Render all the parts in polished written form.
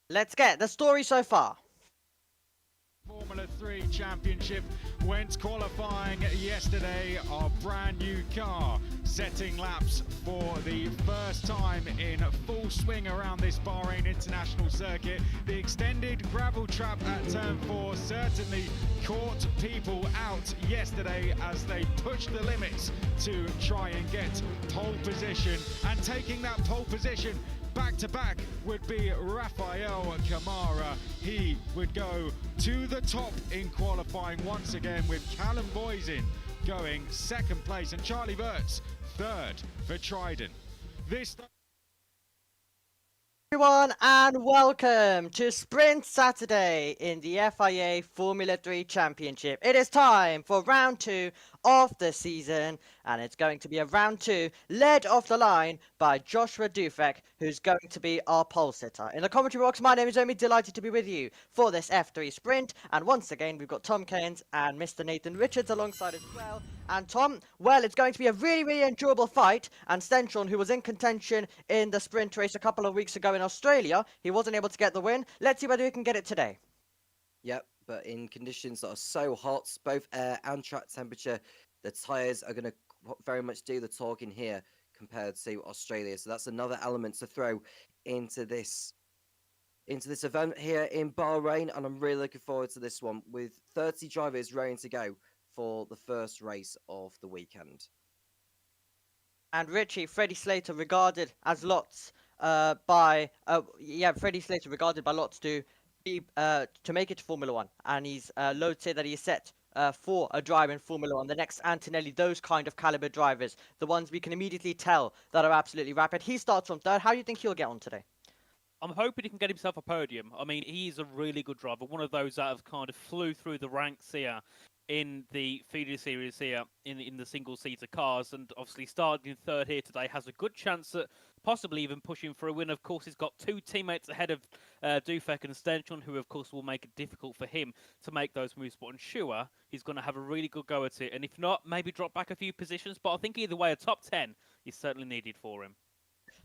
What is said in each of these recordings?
Let's get the story so far. Formula 3 Championship went qualifying yesterday. Our brand new car setting laps for the first time in full swing around this Bahrain International Circuit. The extended gravel trap at turn 4 certainly caught people out yesterday as they pushed the limits to try and get pole position. And taking that pole position back-to-back would be Rafael Camara. He would go to the top in qualifying once again, with Callum Boysen going second place and Charlie Wirtz third for Trident. Everyone, and welcome to Sprint Saturday in the FIA Formula 3 Championship. It is time for round 2 of the season, and it's going to be a round 2 led off the line by Joshua Dufek, who's going to be our pole sitter. In the commentary box, my name is Omi, delighted to be with you for this F3 sprint, and once again we've got Tom Keynes and Mr. Nathan Richards alongside as well. And Tom, well, it's going to be a really enjoyable fight, and Stenchon, who was in contention in the sprint race a couple of weeks ago in Australia, he wasn't able to get the win. Let's see whether he can get it today. Yep, but in conditions that are so hot, both air and track temperature, the tyres are going to very much do the talking here compared to Australia. So that's another element to throw into this event here in Bahrain, and I'm really looking forward to this one with 30 drivers ready to go for the first race of the weekend. And Richie, Freddie Slater regarded as lots Freddie Slater regarded by lots to be to make it to Formula 1, and he's loads say that he's set for a drive in Formula 1, the next Antonelli, those kind of caliber drivers, the ones we can immediately tell that are absolutely rapid. He starts from third. How do you think he'll get on today? I'm hoping he can get himself a podium. I mean, he's a really good driver, one of those that have kind of flew through the ranks here in the feeder series here in the single-seater cars, and obviously starting in third here today has a good chance at possibly even pushing for a win. Of course, he's got two teammates ahead of Dufek and Stenchon, who of course will make it difficult for him to make those moves, but I'm sure he's going to have a really good go at it, and if not, maybe drop back a few positions, but I think either way a top 10 is certainly needed for him.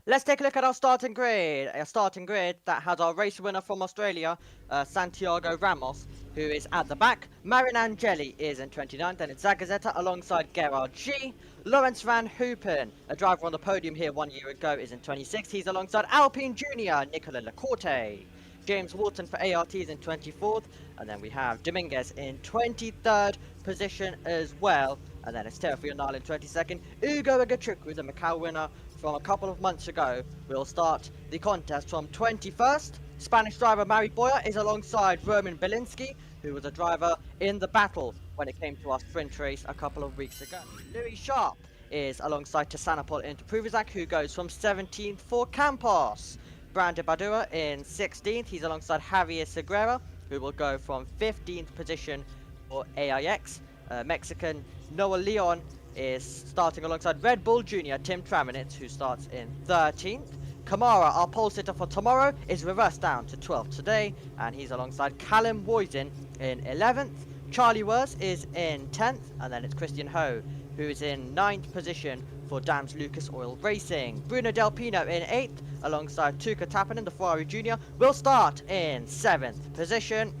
Let's take a look at our starting grid. A starting grid that has our race winner from Australia, Santiago Ramos, who is at the back. Marin Angeli is in 29th, and it's Zagazeta alongside Gerard G. Lawrence Van Hoopen, a driver on the podium here 1 year ago, is in 26th. He's alongside Alpine Junior, Nicola Lacorte. James Walton for ART is in 24th, and then we have Dominguez in 23rd position as well. And then it's Teofilo Nile in 22nd. Ugo Agachuku, the Macau winner from a couple of months ago, will start the contest from 21st. Spanish driver Mari Boya is alongside Roman Belinsky, who was a driver in the battle when it came to our sprint race a couple of weeks ago. Louis Sharp is alongside Tassanapol into Pruvizak, who goes from 17th for Campos. Brandon Badua in 16th. He's alongside Javier Segura, who will go from 15th position for AIX. Mexican Noah Leon is starting alongside Red Bull Junior Tim Traminitz, who starts in 13th. Kamara, our pole sitter for tomorrow, is reversed down to 12th today, and he's alongside Callum Boysen in 11th. Charlie Wirtz is in 10th, and then it's Christian Ho, who is in 9th position for Dams Lucas Oil Racing. Bruno Del Pino in 8th, alongside Tuka Tappinen, the Ferrari Junior, will start in 7th position.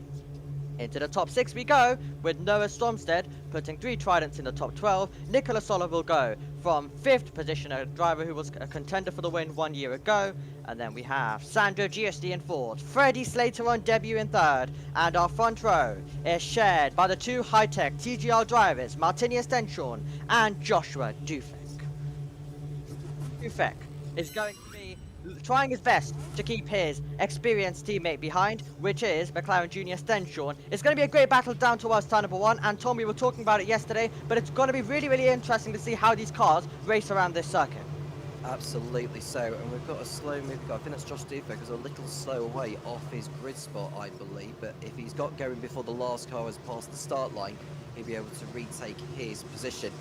Into the top 6 we go, with Noah Stromstead putting 3 Tridents in the top 12. Nicola Sola will go from 5th position, a driver who was a contender for the win 1 year ago. And then we have Sandro GSD in 4th, Freddie Slater on debut in 3rd, and our front row is shared by the 2 high-tech TGR drivers, Martinius Stenchon and Joshua Dufek. Dufek is going to be trying his best to keep his experienced teammate behind, which is McLaren Junior Stenchon. It's going to be a great battle down towards turn number 1, and Tom, we were talking about it yesterday, but it's going to be really interesting to see how these cars race around this circuit. Absolutely so, and we've got a slow move car. I think that's Josh Dufek, who's a little slow away off his grid spot, I believe. But if he's got going before the last car has passed the start line, he'll be able to retake his position.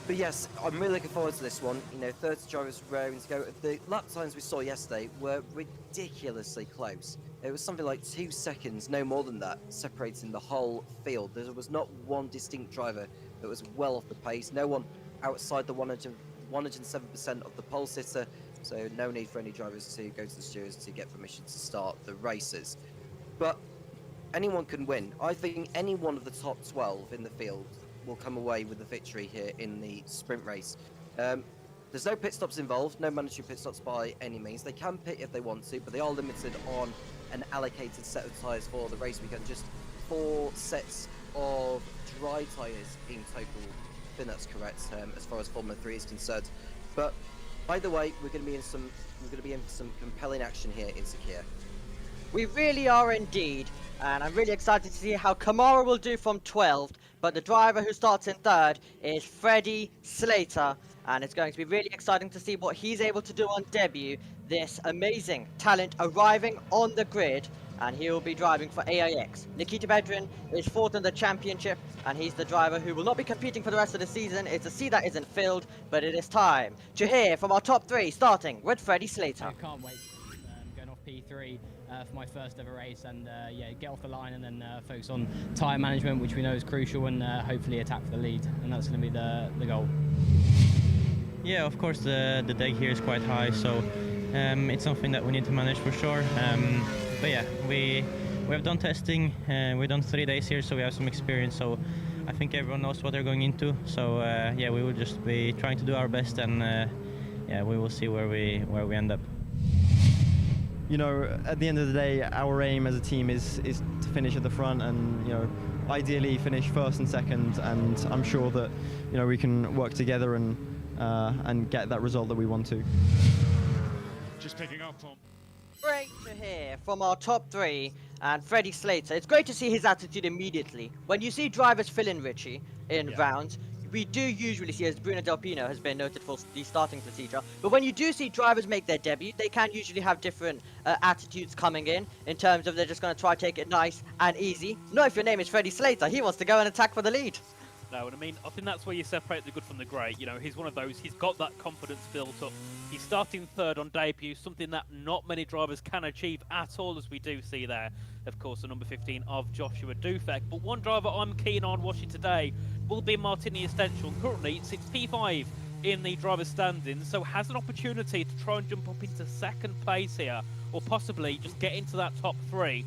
But yes, I'm really looking forward to this one. You know, 30 drivers raring to go. The lap times we saw yesterday were ridiculously close. It was something like 2 seconds, no more than that, separating the whole field. There was not one distinct driver that was well off the pace. No one outside the 107% of the pole sitter. So no need for any drivers to go to the stewards to get permission to start the races. But anyone can win. I think any one of the top 12 in the field will come away with the victory here in the sprint race. There's no pit stops involved, no mandatory pit stops by any means. They can pit if they want to, but they are limited on an allocated set of tyres for the race weekend. Just 4 sets of dry tyres in total. I think that's correct as far as Formula 3 is concerned. But either way, we're going to be in for some compelling action here in Sakhir. We really are indeed, and I'm really excited to see how Kamara will do from 12th, but the driver who starts in 3rd is Freddie Slater, and it's going to be really exciting to see what he's able to do on debut. This amazing talent arriving on the grid, and he will be driving for AIX. Nikita Bedrin is 4th in the championship, and he's the driver who will not be competing for the rest of the season. It's a seat that isn't filled, but it is time to hear from our top 3, starting with Freddie Slater. I can't wait. Going off P3 for my first ever race, and yeah, get off the line and then focus on tyre management, which we know is crucial, and hopefully attack for the lead, and that's going to be the goal. Yeah, of course the deck here is quite high, so it's something that we need to manage for sure. But yeah, we have done testing, we've done 3 days here, so we have some experience, so I think everyone knows what they're going into. So yeah, we will just be trying to do our best, and yeah, we will see where we end up. You know, at the end of the day, our aim as a team is to finish at the front, and you know, ideally finish 1st and 2nd. And I'm sure that you know we can work together and get that result that we want to. Just picking up on. Great to hear from our top 3 and Freddie Slater. It's great to see his attitude immediately. When you see drivers fill in, Richie, in rounds, we do usually see, as Bruno Del Pino has been noted for the starting procedure, but when you do see drivers make their debut, they can usually have different attitudes coming in terms of they're just going to try to take it nice and easy. Not if your name is Freddie Slater. He wants to go and attack for the lead. No, and I mean, I think that's where you separate the good from the great. You know, he's one of those, he's got that confidence built up. He's starting 3rd on debut, something that not many drivers can achieve at all, as we do see there. Of course, the number 15 of Joshua Dufek. But one driver I'm keen on watching today will be Martini Essential. Currently, sits P5 in the driver's standings, so has an opportunity to try and jump up into 2nd place here, or possibly just get into that top 3.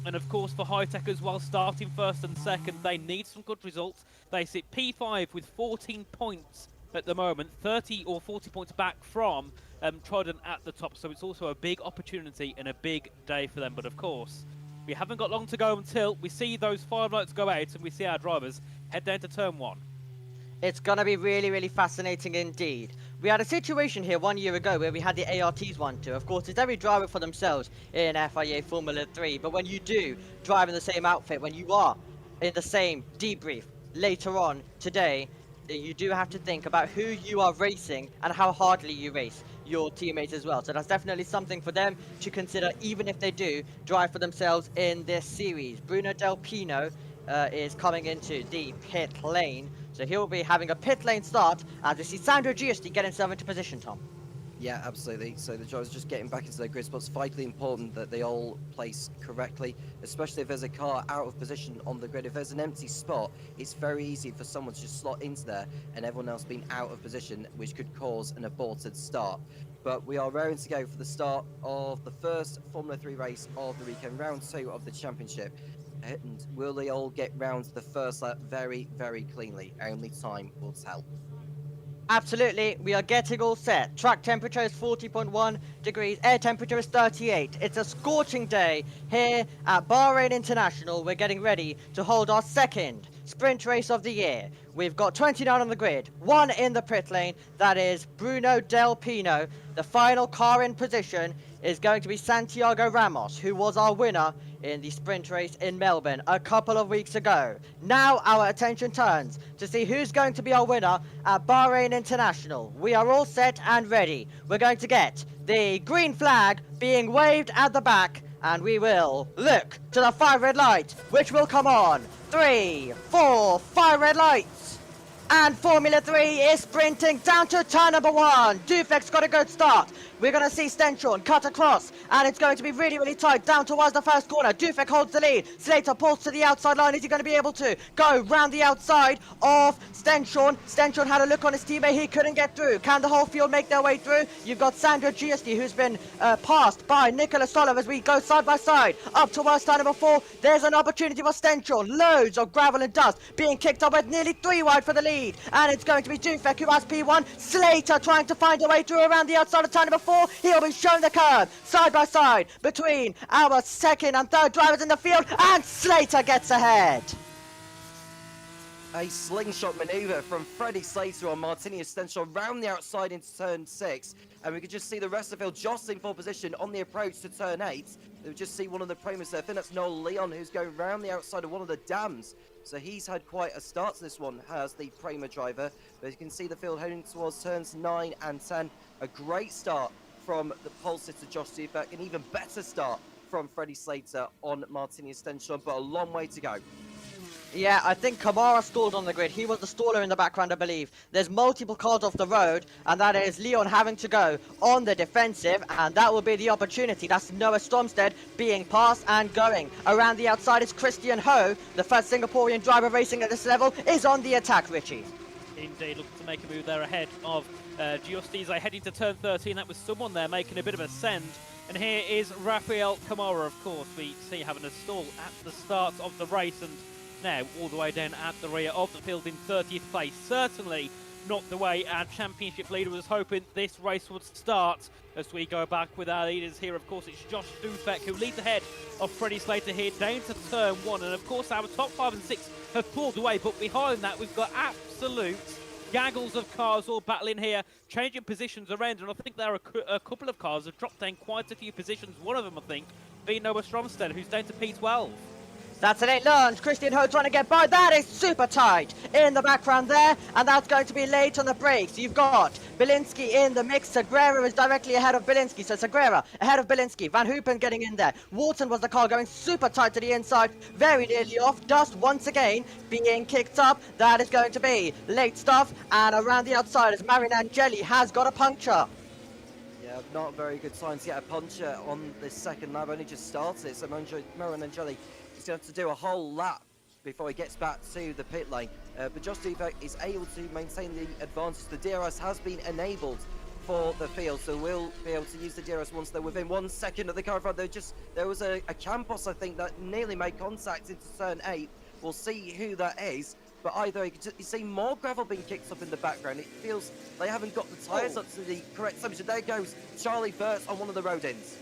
And of course, for High-Tech as well, starting 1st and 2nd, they need some good results. They sit P5 with 14 points at the moment, 30 or 40 points back from Trident at the top. So it's also a big opportunity and a big day for them. But of course, we haven't got long to go until we see those 5 lights go out and we see our drivers head down to turn 1. It's going to be really, really fascinating indeed. We had a situation here 1 year ago where we had the ARTs 1-2. Of course, it's every driver for themselves in FIA Formula 3. But when you do drive in the same outfit, when you are in the same debrief later on today, you do have to think about who you are racing and how hardly you race your teammates as well. So that's definitely something for them to consider, even if they do drive for themselves in this series. Bruno Del Pino is coming into the pit lane. So he'll be having a pit lane start as we see Sandro Giusti get himself into position, Tom. Yeah, absolutely. So the drivers just getting back into their grid spots. Vitally important that they all place correctly, especially if there's a car out of position on the grid. If there's an empty spot, it's very easy for someone to just slot into there and everyone else being out of position, which could cause an aborted start. But we are raring to go for the start of the first Formula 3 race of the weekend, round 2 of the championship. And will they all get round the first lap very, very cleanly? Only time will tell. Absolutely, we are getting all set. Track temperature is 40.1 degrees, air temperature is 38. It's a scorching day here at Bahrain International. We're getting ready to hold our 2nd sprint race of the year. We've got 29 on the grid, 1 in the pit lane, that is Bruno Del Pino. The final car in position is going to be Santiago Ramos, who was our winner in the sprint race in Melbourne a couple of weeks ago. Now our attention turns to see who's going to be our winner at Bahrain International. We are all set and ready. We're going to get the green flag being waved at the back, and we will look to the 5 red light, which will come on. 3, 4, 5 red lights. And Formula 3 is sprinting down to turn number 1. Dufek's got a good start. We're going to see Stenchorn cut across, and it's going to be really, really tight down towards the first corner. Dufek holds the lead. Slater pulls to the outside line. Is he going to be able to go round the outside of Stenchorn? Stenchorn had a look on his teammate. He couldn't get through. Can the whole field make their way through? You've got Sandro Giusti, who's been passed by Nicolas Solov as we go side by side up towards turn number 4. There's an opportunity for Stenchorn. Loads of gravel and dust being kicked up with nearly 3 wide for the lead. And it's going to be Dufek who has P1. Slater trying to find a way through around the outside of turn number 4. He'll be shown the curve side by side between our second and third drivers in the field, and Slater gets ahead. A slingshot manoeuvre from Freddie Slater on Martinius Stenchorn round the outside into turn 6, and we could just see the rest of the field jostling for position on the approach to turn 8. We just see one of the Primus there. I think that's Noel Leon, who's going round the outside of one of the dams. So he's had quite a start to this one, has the Prima driver. But you can see the field heading towards turns 9 and 10. A great start from the pole sitter Josh Dufek, an even better start from Freddie Slater on Martinius Stenchorn, but a long way to go. Yeah, I think Kamara stalled on the grid. He was the staller in the background, I believe. There's multiple cars off the road, and that is Leon having to go on the defensive, and that will be the opportunity. That's Noah Stromstead being passed and going. Around the outside is Christian Ho, the first Singaporean driver racing at this level, is on the attack, Richie. Indeed, looking to make a move there ahead of Giusti. Heading to turn 13. That was someone there making a bit of a send. And here is Rafael Kamara, of course. We see having a stall at the start of the race, and now all the way down at the rear of the field in 30th place. Certainly not the way our championship leader was hoping this race would start. As we go back with our leaders here, of course, it's Josh Dufek who leads ahead of Freddie Slater here down to turn 1. And of course, our top 5 and 6 have pulled away, but behind that, we've got absolute gaggles of cars all battling here, changing positions around. And I think there are a couple of cars have dropped down quite a few positions. One of them, I think, being Noah Stromstead, who's down to P12. That's an 8 launch. Christian Ho trying to get by. That is super tight in the background there, and that's going to be late on the brakes. You've got Bielinski in the mix. Sagrera is directly ahead of Bielinski. So Sagrera ahead of Bielinski. Van Hoopen getting in there. Walton was the car going super tight to the inside, very nearly off. Dust once again being kicked up. That is going to be late stuff. And around the outside as Marin Angeli has got a puncture. Yeah, not very good signs to get a puncture on this second lap. Only just started, so Marin Angeli is going to have to do a whole lap before he gets back to the pit lane. But Josh Dufek is able to maintain the advantage. The DRS has been enabled for the field, so we'll be able to use the DRS once they're within 1 second of the car in front. There was a Campos, I think, that nearly made contact into turn 8. We'll see who that is. But either you see more gravel being kicked up in the background. It feels they haven't got the tyres up to the correct temperature. There goes Charlie Wirtz on one of the road ends.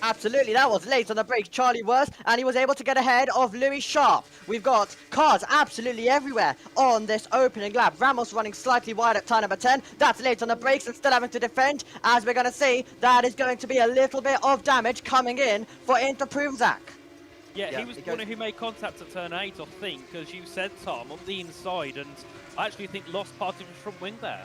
Absolutely, that was late on the brakes, Charlie Wirtz, and he was able to get ahead of Louis Sharp. We've got cars absolutely everywhere on this opening lap. Ramos running slightly wide at turn number 10. That's late on the brakes and still having to defend. As we're going to see, that is going to be a little bit of damage coming in for Interpruvzak. Yeah, he was the one who made contact at turn 8, I think, as you said, Tom, on the inside, and I actually think lost part of his front wing there.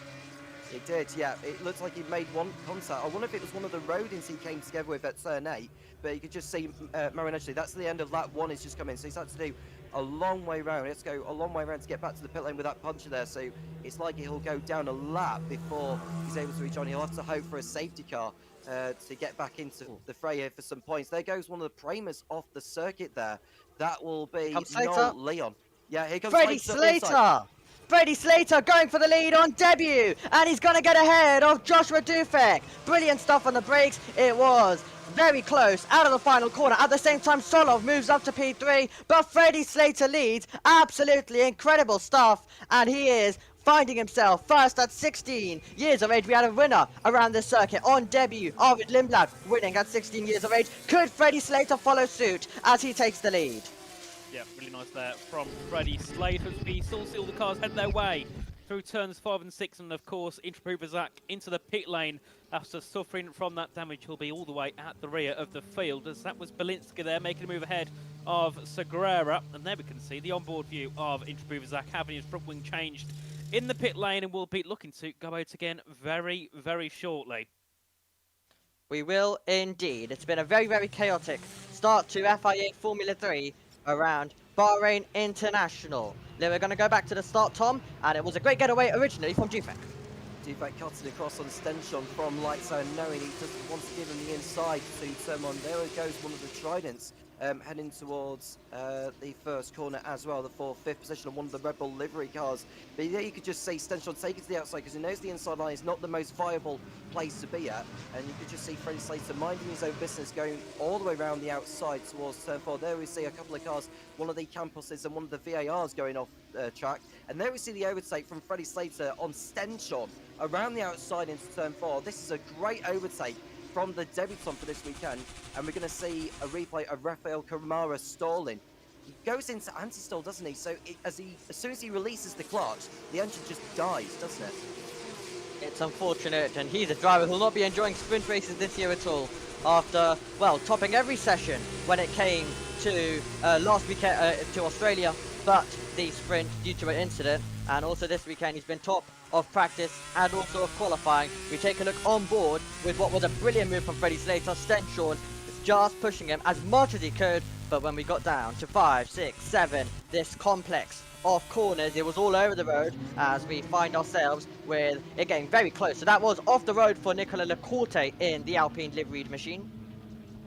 It did, yeah. It looks like he made one contact. I wonder if it was one of the road-ins he came together with at turn 8, but you could just see Marin actually, that's the end of lap 1, he's just come in, so he's had to do a long way round. He has to go a long way around to get back to the pit lane with that puncher there, so it's like he'll go down a lap before he's able to rejoin. He'll have to hope for a safety car to get back into the fray here for some points. There goes one of the Primus off the circuit there. That will be Noel Leon. Yeah, here comes Freddie Slater! Freddie Slater going for the lead on debut, and he's going to get ahead of Joshua Dufek. Brilliant stuff on the brakes. It was very close out of the final corner. At the same time, Solov moves up to P3, but Freddie Slater leads. Absolutely incredible stuff, and he is finding himself first at 16 years of age. We had a winner around this circuit on debut, Arvid Lindblad winning at 16 years of age. Could Freddie Slater follow suit as he takes the lead? Yeah, really nice there from Freddie Slater. We still see all the cars head their way through turns 5 and 6, and of course, Zach into the pit lane after suffering from that damage. He'll be all the way at the rear of the field, as that was Belinsky there making a move ahead of Segura. And there we can see the onboard view of Zach having his front wing changed in the pit lane, and will be looking to go out again very, very shortly. We will indeed. It's been a very, very chaotic start to FIA Formula 3 around Bahrain International. Then we're going to go back to the start, Tom, and it was a great getaway originally from Dufek. Dufek cuts it across on Stenchon from light zone, knowing he doesn't want to give him the inside to turn on. There goes one of the Tridents, heading towards the first corner as well, the 4th, 5th position on one of the Red Bull livery cars. But there you could just see Stenchon take it to the outside, because he knows the inside line is not the most viable place to be at, and you could just see Freddie Slater minding his own business, going all the way around the outside towards turn 4. There we see a couple of cars, one of the Campuses and one of the VARs going off track, and there we see the overtake from Freddie Slater on Stenchon around the outside into turn 4. This is a great overtake from the debutant for this weekend, and we're going to see a replay of Rafael Kamara stalling. He goes into anti-stall, doesn't he? So as soon as he releases the clutch, the engine just dies, doesn't it? It's unfortunate, and he's a driver who'll not be enjoying sprint races this year at all, after, well, topping every session when it came to last weekend to Australia, but the sprint due to an incident, and also this weekend he's been top of practice and also of qualifying. We take a look on board with what was a brilliant move from Freddie Slater. Stenchon just pushing him as much as he could, but when we got down to 5, 6, 7, this complex of corners, it was all over the road as we find ourselves with it getting very close. So that was off the road for Nicola Lecorte in the Alpine liveried machine.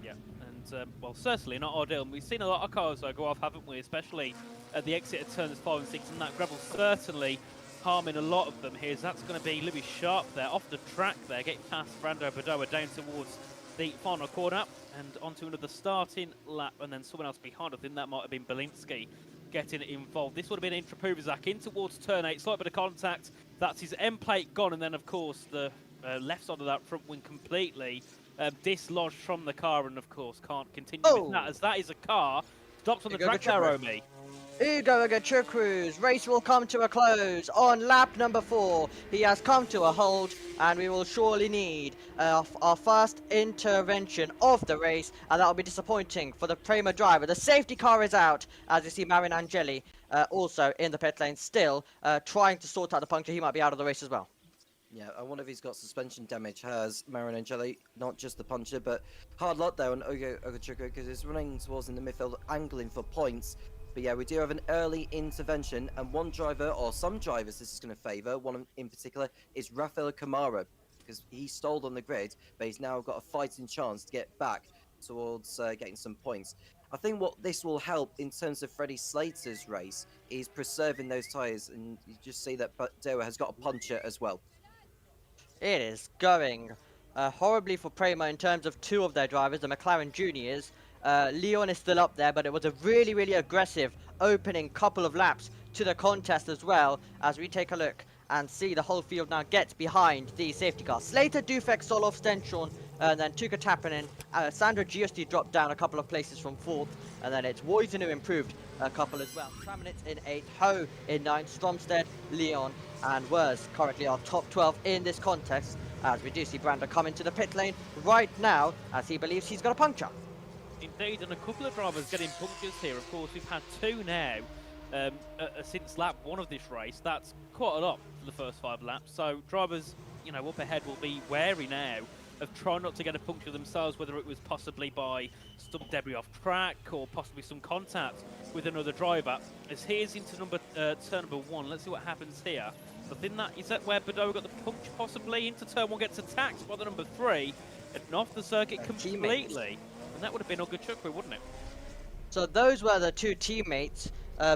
Yeah, and well, certainly not ideal. We've seen a lot of cars go off, haven't we? Especially at the exit of turns 5 and 6, and that gravel certainly harming a lot of them here. So that's going to be Louis Sharp there off the track there, getting past Brando Badoa down towards the final corner and onto another starting lap, and then someone else behind. I think that might have been Belinsky getting involved. This would have been Zach in towards turn 8, slight bit of contact. That's his end plate gone, and then of course the left side of that front wing completely dislodged from the car, and of course can't continue with that, as that is a car stopped on the track there, Omi. Ugo Agachukru's race will come to a close on lap number 4. He has come to a halt, and we will surely need our first intervention of the race, and that will be disappointing for the Prema driver. The safety car is out, as you see Marin Angeli also in the pit lane, still trying to sort out the puncture. He might be out of the race as well. Yeah, I wonder if he's got suspension damage. Has Marin Angeli, not just the puncher, but hard luck there on Ugo Agachukru, because he's running towards in the midfield, angling for points. But yeah, we do have an early intervention, and one driver, or some drivers this is going to favour, one in particular, is Rafael Kamara, because he stalled on the grid, but he's now got a fighting chance to get back towards getting some points. I think what this will help in terms of Freddie Slater's race is preserving those tyres, and you just see that Badoa has got a puncher as well. It is going horribly for Prema in terms of 2 of their drivers, the McLaren Juniors. Leon is still up there, but it was a really, really aggressive opening couple of laps to the contest as well, as we take a look and see the whole field now gets behind the safety car. Slater, Dufek, Solov, Stenchon, and then Tuka Tappinen. Sandra Giusti dropped down a couple of places from 4th, and then it's Woisen who improved a couple as well. Traminitz in 8th, Ho in 9th, Stromstead, Leon, and Wers currently our top 12 in this contest, as we do see Brando come into the pit lane right now, as he believes he's got a puncture. Indeed, and a couple of drivers getting punctures here. Of course, we've had 2 now since lap 1 of this race. That's quite a lot for the first 5 laps. So drivers, you know, up ahead will be wary now of trying not to get a puncture themselves, whether it was possibly by some debris off track or possibly some contact with another driver. As here's into turn number 1. Let's see what happens here. I think is that where Badoa got the puncture possibly? Into turn 1, gets attacked by the number 3 and off the circuit completely. And that would have been Agachukru, wouldn't it? So those were the 2 teammates,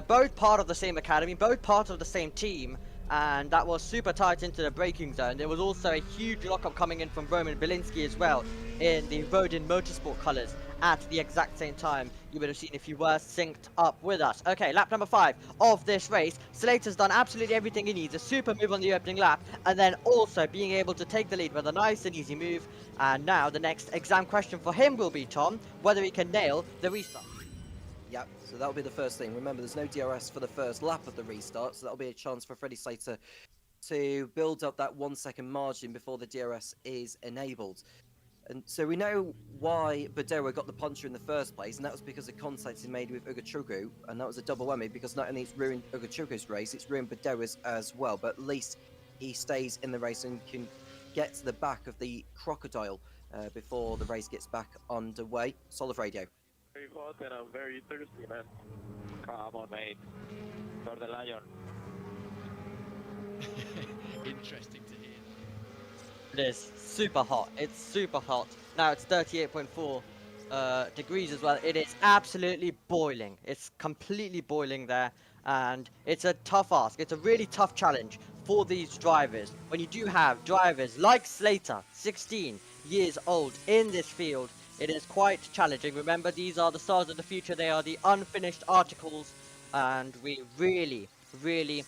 both part of the same academy, both part of the same team, and that was super tight into the braking zone. There was also a huge lockup coming in from Roman Belinsky as well in the JBMotorsports colours at the exact same time. You would have seen if you were synced up with us. Okay, lap number 5 of this race. Slater's done absolutely everything he needs. A super move on the opening lap, and then also being able to take the lead with a nice and easy move. And now the next exam question for him will be, Tom, whether he can nail the restart. Yep, so that'll be the first thing. Remember, there's no DRS for the first lap of the restart, so that'll be a chance for Freddie Slater to build up that 1 second margin before the DRS is enabled. And so we know why Badera got the puncher in the first place, and that was because of contact he made with Ugochukwu, and that was a double whammy, because not only it's ruined Ugochukwu's race, it's ruined Badera's as well, but at least he stays in the race and can get to the back of the crocodile before the race gets back underway. Solid radio. Very hot and I'm very thirsty, man. Come on, mate. For the lion. Interesting to hear. It is super hot. It's super hot. Now it's 38.4 degrees as well. It is absolutely boiling. It's completely boiling there, and it's a tough ask. It's a really tough challenge for these drivers. When you do have drivers like Slater, 16 years old, in this field, it is quite challenging. Remember, these are the stars of the future. They are the unfinished articles, and we really, really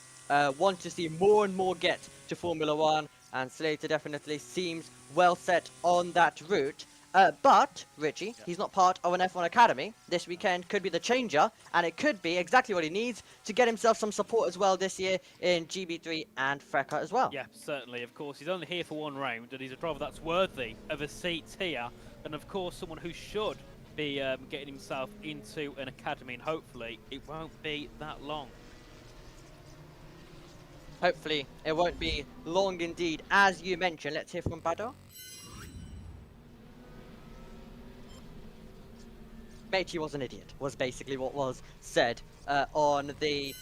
want to see more and more get to Formula 1, and Slater definitely seems well set on that route. But, Richie, he's not part of an F1 Academy. This weekend could be the changer, and it could be exactly what he needs to get himself some support as well this year in GB3 and FRECA as well. Yeah, certainly, of course. He's only here for one round, and he's a driver that's worthy of a seat here. And, of course, someone who should be getting himself into an academy, and hopefully it won't be that long. Hopefully it won't be long indeed, as you mentioned. Let's hear from Badr. Matey was an idiot, was basically what was said on the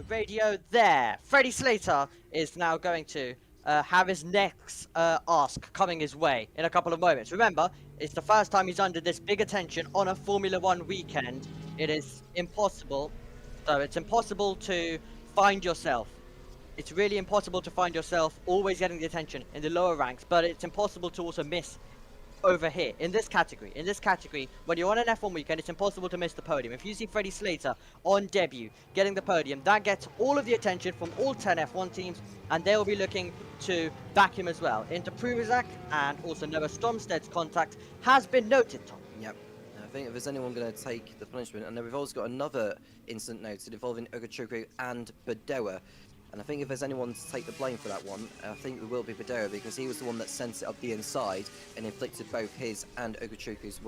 radio there. Freddie Slater is now going to have his next ask coming his way in a couple of moments. Remember, it's the first time he's under this big attention on a Formula 1 weekend. It is impossible. So it's impossible to find yourself. It's really impossible to find yourself always getting the attention in the lower ranks, but it's impossible to also miss over here in this category. In this category, when you're on an F1 weekend, it's impossible to miss the podium. If you see Freddie Slater on debut getting the podium, that gets all of the attention from all 10 F1 teams, and they'll be looking to back him as well. Into Pruvizak and also Noah Stromsted's contact has been noted, Tom. Yep. I think if there's anyone going to take the punishment, and then we've also got another incident noted involving Ugochukwu and Badera. And I think if there's anyone to take the blame for that one, I think it will be Badera, because he was the one that sent it up the inside and inflicted both his and Ugochukwu's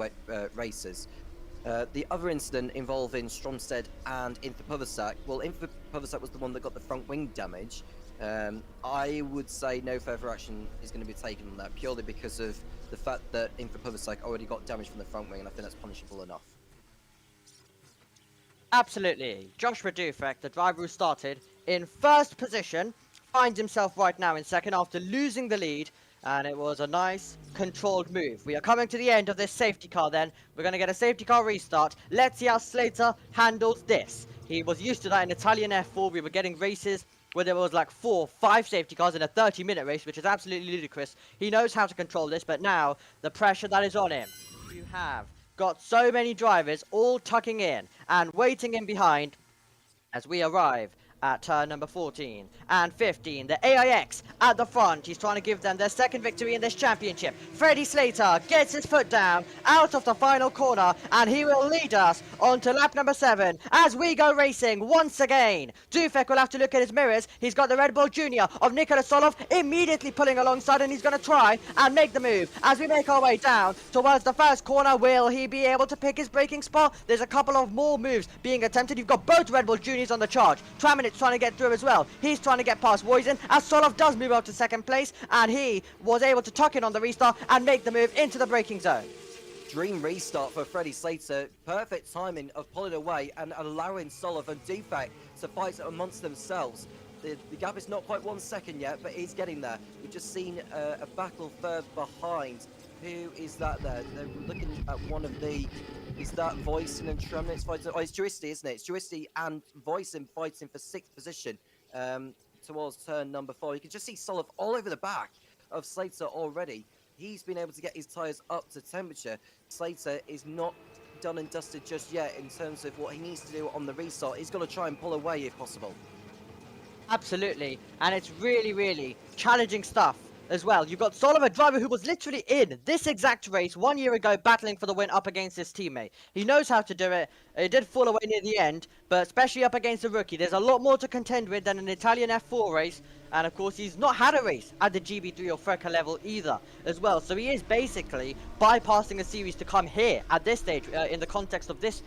races. The other incident involving Stromsted and Infopovicek, well, Infopovicek was the one that got the front wing damage. I would say no further action is going to be taken on that, purely because of the fact that Infopovicek already got damage from the front wing, and I think that's punishable enough. Absolutely. Joshua Dufek, the driver who started in first position, finds himself right now in second after losing the lead, and it was a nice controlled move. We are coming to the end of this safety car then. We're going to get a safety car restart. Let's see how Slater handles this. He was used to that in Italian F4. We were getting races where there was like 4, 5 safety cars in a 30-minute race, which is absolutely ludicrous. He knows how to control this, but now the pressure that is on him. You have got so many drivers all tucking in and waiting in behind as we arrive at turn number 14 and 15. The AIX at the front. He's trying to give them their second victory in this championship. Freddie Slater gets his foot down out of the final corner, and he will lead us on to lap number 7 as we go racing once again. Dufek will have to look at his mirrors. He's got the Red Bull Junior of Nicholas Solov immediately pulling alongside, and he's going to try and make the move as we make our way down towards the first corner. Will he be able to pick his braking spot? There's a couple of more moves being attempted. You've got both Red Bull Juniors on the charge. Traminit's trying to get through as well. He's trying to get past Woisen as Solov does move up to second place, and he was able to tuck in on the restart and make the move into the braking zone. Dream restart for Freddie Slater. Perfect timing of pulling away and allowing Solov and Dufek to fight amongst themselves. The gap is not quite 1 second yet, but he's getting there. We've just seen a battle further behind. Who is that there? They're looking at one of the... Is that Voisin and Traminitz fighting? Oh, it's Juisti, isn't it? It's Juisti and Voisin fighting for 6th position towards turn number 4. You can just see Solov all over the back of Slater already. He's been able to get his tyres up to temperature. Slater is not done and dusted just yet in terms of what he needs to do on the restart. He's got to try and pull away if possible. Absolutely, and it's really, really challenging stuff as well. You've got Solov, a driver who was literally in this exact race 1 year ago battling for the win up against his teammate. He knows how to do it. It did fall away near the end, but especially up against a rookie, there's a lot more to contend with than an Italian F4 race. And of course, he's not had a race at the GB3 or FRECA level either as well. So he is basically bypassing a series to come here at this stage in the context of this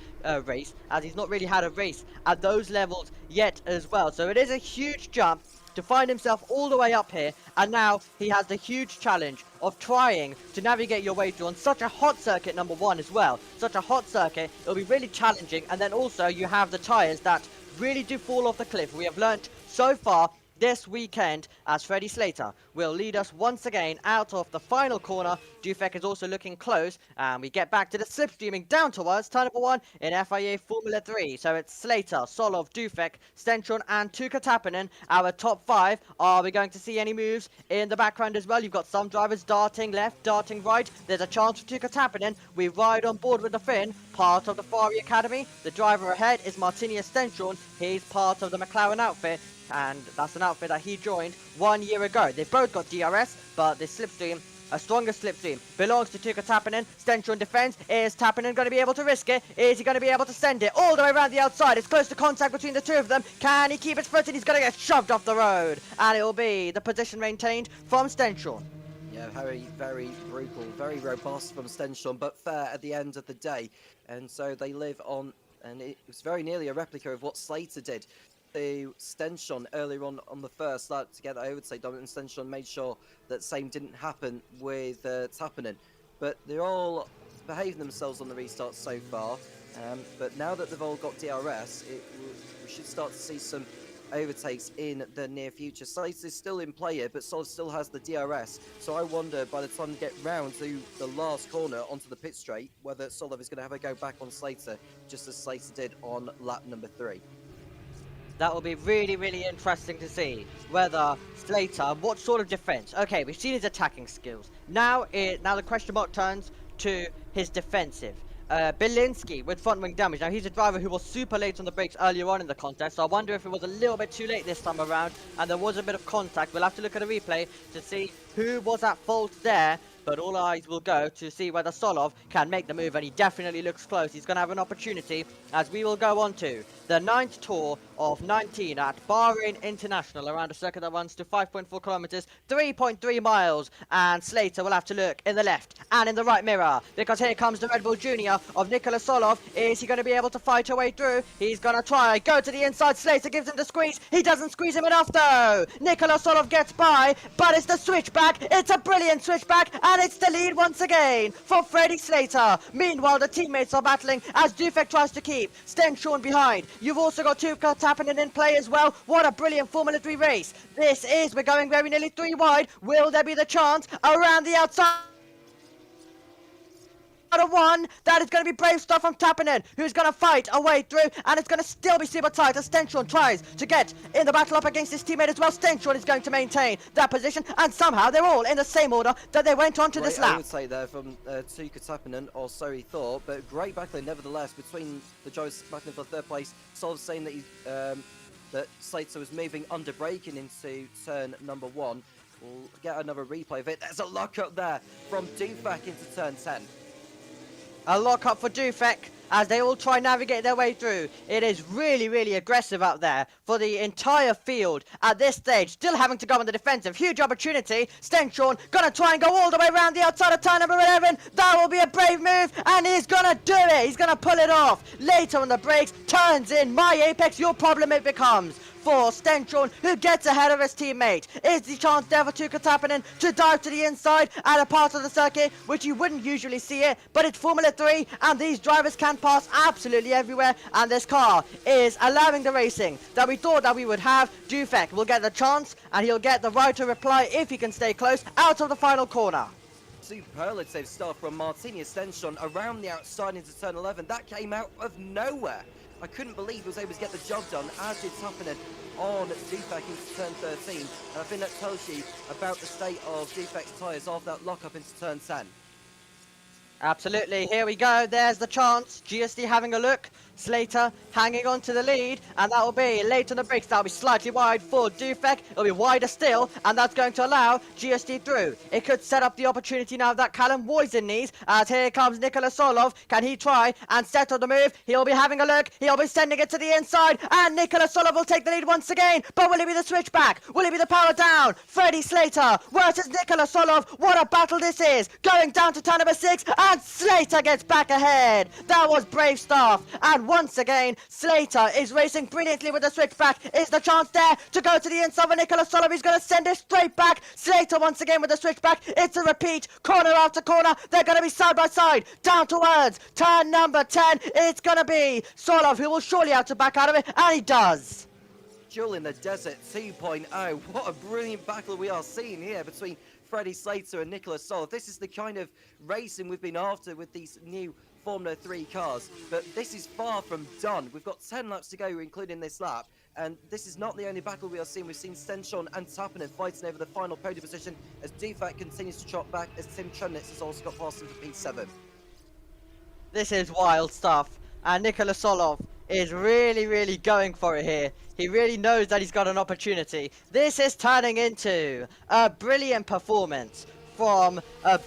race, as he's not really had a race at those levels yet as well. So it is a huge jump to find himself all the way up here, and now he has the huge challenge of trying to navigate your way through on such a hot circuit, number one as well. Such a hot circuit, it'll be really challenging, and then also you have the tyres that really do fall off the cliff. We have learnt so far this weekend as Freddie Slater will lead us once again out of the final corner. Dufek is also looking close, and we get back to the slipstreaming down towards turn number 1 in FIA Formula 3. So it's Slater, Solov, Dufek, Stenchon and Tuukka Tappinen, our top 5. Are we going to see any moves in the background as well? You've got some drivers darting left, darting right. There's a chance for Tuukka Tappinen. We ride on board with the Finn, part of the Ferrari Academy. The driver ahead is Martinius Stenchon. He's part of the McLaren outfit, and that's an outfit that he joined 1 year ago. They've both got DRS, but this slipstream, a stronger slipstream, belongs to Tuukka Tappinen. Stenchon defends. Is Tappinen going to be able to risk it? Is he going to be able to send it all the way around the outside? It's close to contact between the two of them. Can he keep his foot? And he's going to get shoved off the road, and it will be the position maintained from Stenchon. Yeah, very brutal, very robust from Stenchon, but fair at the end of the day. And so they live on, and it was very nearly a replica of what Slater did to Stenchon earlier on the first lap to get that, I would say, dominant. Stenchon made sure that same didn't happen with Tappinen. But they're all behaving themselves on the restart so far. But now that they've all got DRS, we should start to see some overtakes in the near future. Slater is still in play here, but Solov still has the DRS. So I wonder by the time we get round to the last corner onto the pit straight, whether Solov is going to have a go back on Slater, just as Slater did on lap number 3. That will be really, really interesting to see whether Slater, what sort of defense. Okay, we've seen his attacking skills. Now the question mark turns to his defensive. Belinsky with front wing damage. Now he's a driver who was super late on the brakes earlier on in the contest, so I wonder if it was a little bit too late this time around and there was a bit of contact. We'll have to look at a replay to see who was at fault there. But all eyes will go to see whether Solov can make the move, and he definitely looks close. He's going to have an opportunity as we will go on to the 9th tour of 19 at Bahrain International, around a circuit that runs to 5.4 kilometers, 3.3 miles. And Slater will have to look in the left and in the right mirror, because here comes the Red Bull Junior of Nicola Solov. Is he going to be able to fight her way through? He's going to try. Go to the inside. Slater gives him the squeeze. He doesn't squeeze him enough though. Nicola Solov gets by, but it's the switchback. It's a brilliant switchback, and it's the lead once again for Freddie Slater. Meanwhile, the teammates are battling as Dufek tries to keep Stenchon behind. You've also got Tuukka Tappinen in play as well. What a brilliant Formula 3 race. We're going very nearly 3 wide. Will there be the chance around the outside? Of one, that is going to be brave stuff from Tappinen, who's going to fight a way through, and it's going to still be super tight as Stenchon tries to get in the battle up against his teammate as well. Stenchon is going to maintain that position, and somehow they're all in the same order that they went on to this lap. I would say there from Tuukka Tappinen, or so he thought, but great battling nevertheless between the drivers battling for 3rd place. Solov saying that that Slater was moving under braking into turn number 1. We'll get another replay of it. There's a lock up there from Dufek into turn 10. A lock up for Dufek as they all try and navigate their way through. It is really, really aggressive out there for the entire field at this stage. Still having to go on the defensive. Huge opportunity. Stenchon gonna try and go all the way around the outside of turn number 11. That will be a brave move, and he's gonna do it. He's gonna pull it off. Later on the brakes, turns in. My apex, your problem it becomes. For Stenchon, who gets ahead of his teammate. Is the chance there for Tuukka Tappinen to dive to the inside at a part of the circuit which you wouldn't usually see it, but it's Formula 3 and these drivers can pass absolutely everywhere, and this car is allowing the racing that we thought that we would have. Dufek will get the chance, and he'll get the right to reply if he can stay close out of the final corner. Superlative stuff from Martinius Stenchon around the outside into turn 11. That came out of nowhere. I couldn't believe he was able to get the job done, as did Tappinen on Dufek into turn 13. And I think that tells you about the state of Dufek's tyres off that lock-up into turn 10. Absolutely, here we go, there's the chance, GSD having a look, Slater hanging on to the lead, and that will be late on the brakes, that'll be slightly wide for Dufek, it'll be wider still, and that's going to allow GSD through. It could set up the opportunity now that Callum Woisen needs, as here comes Nikola Solov, can he try and settle the move? He'll be having a look, he'll be sending it to the inside, and Nikola Solov will take the lead once again, but will it be the switchback? Will it be the power down? Freddie Slater versus Nikola Solov, what a battle this is, going down to turn number 6, and Slater gets back ahead. That was brave stuff, and once again, Slater is racing brilliantly with the switchback. Is the chance there to go to the inside of Nikola Solov? He's going to send it straight back. Slater once again with the switchback. It's a repeat, corner after corner. They're going to be side by side, down towards turn number 10. It's going to be Solov who will surely have to back out of it, and he does. Duel in the Desert 2.0. What a brilliant battle we are seeing here between Freddie Slater and Nikola Solov. This is the kind of racing we've been after with these new Formula 3 cars, but this is far from done. We've got 10 laps to go, including this lap, and this is not the only battle we are seeing. We've seen Stenshon and Tappinen fighting over the final podium position as Dufak continues to trot back, as Tim Chudnitz has also got past him for P7. This is wild stuff, and Nikola Solov is really going for it here. He really knows that he's got an opportunity. This is turning into a brilliant performance from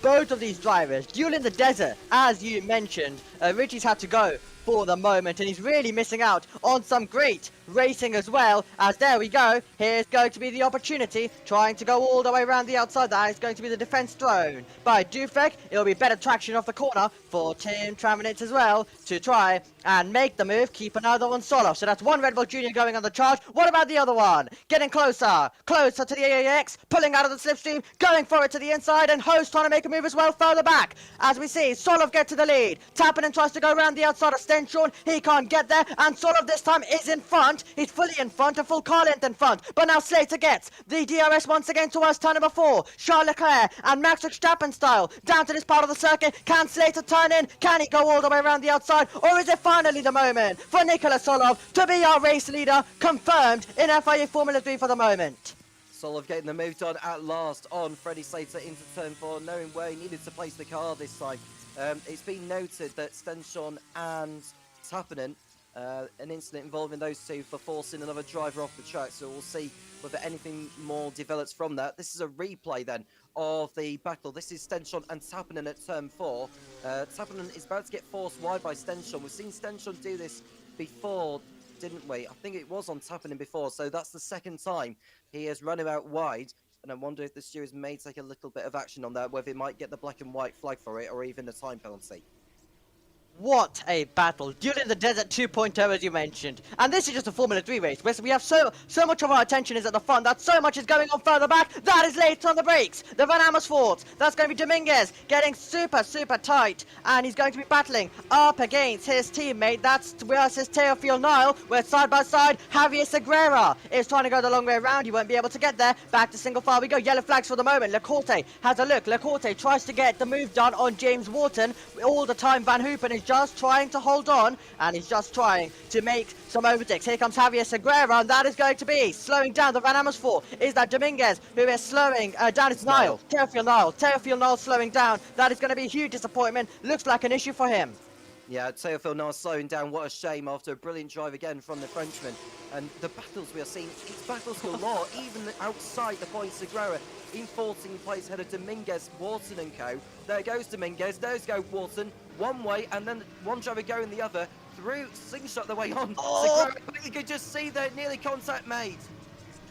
both of these drivers. Duel in the Desert, as you mentioned, Richie's had to go for the moment, and he's really missing out on some great racing as well, as there we go, here's going to be the opportunity, trying to go all the way around the outside. That is going to be the defense thrown by Dufek. It'll be better traction off the corner for Tim Traminitz as well, to try and make the move, keep another one Solov. So that's one Red Bull Junior going on the charge. What about the other one? Getting closer to the AAX, pulling out of the slipstream, going for it to the inside, and Host trying to make a move as well further back. As we see, Solov get to the lead. Tappinen tries to go around the outside of Stenshon. He can't get there, and Solov this time is in front. He's fully in front, a full car length in front. But now Slater gets the DRS once again towards turn number 4. Charles Leclerc and Max Verstappen style down to this part of the circuit. Can Slater turn in? Can he go all the way around the outside? Or is it finally the moment for Nikola Solov to be our race leader, confirmed in FIA Formula 3 for the moment? Solov getting the move done at last on Freddie Slater into turn 4, knowing where he needed to place the car this time. It's been noted that Stenshon and Tappinen, an incident involving those two for forcing another driver off the track, so we'll see whether anything more develops from that. This is a replay then of the battle. This is Stenshon and Tappinen at turn 4. Tappinen is about to get forced wide by Stenshon. We've seen Stenshon do this before, didn't we? I think it was on Tappinen before, so that's the second time he has run him out wide. And I wonder if the stewards may take a little bit of action on that, whether he might get the black and white flag for it or even a time penalty. What a battle. Duel in the Desert 2.0, as you mentioned. And this is just a Formula 3 race, where we have so much of our attention is at the front, that so much is going on further back. That is late on the brakes. The Van Amersfoort. That's going to be Dominguez getting super tight. And he's going to be battling up against his teammate. That's versus Teofil Nile, where side by side, Javier Segura is trying to go the long way around. He won't be able to get there. Back to single file we go. Yellow flags for the moment. Lecorte has a look. Lecorte tries to get the move done on James Wharton. All the time Van Hoopen is just trying to hold on, and he's just trying to make some overtakes. Here comes Javier Segura, and that is going to be slowing down the Van Amersfoort. Is that Dominguez who is slowing down? It's Nile. Teofil Nile slowing down. That is going to be a huge disappointment. Looks like an issue for him. Yeah, Teofil now slowing down. What a shame after a brilliant drive again from the Frenchman. And the battles we are seeing, it's battles galore, even outside the point. Segura in 14th place ahead of Dominguez, Wharton and co. There goes Dominguez, there's go Wharton, one way, and then one driver going the other, through, slingshot the way on. Segura, you could just see there, nearly contact made.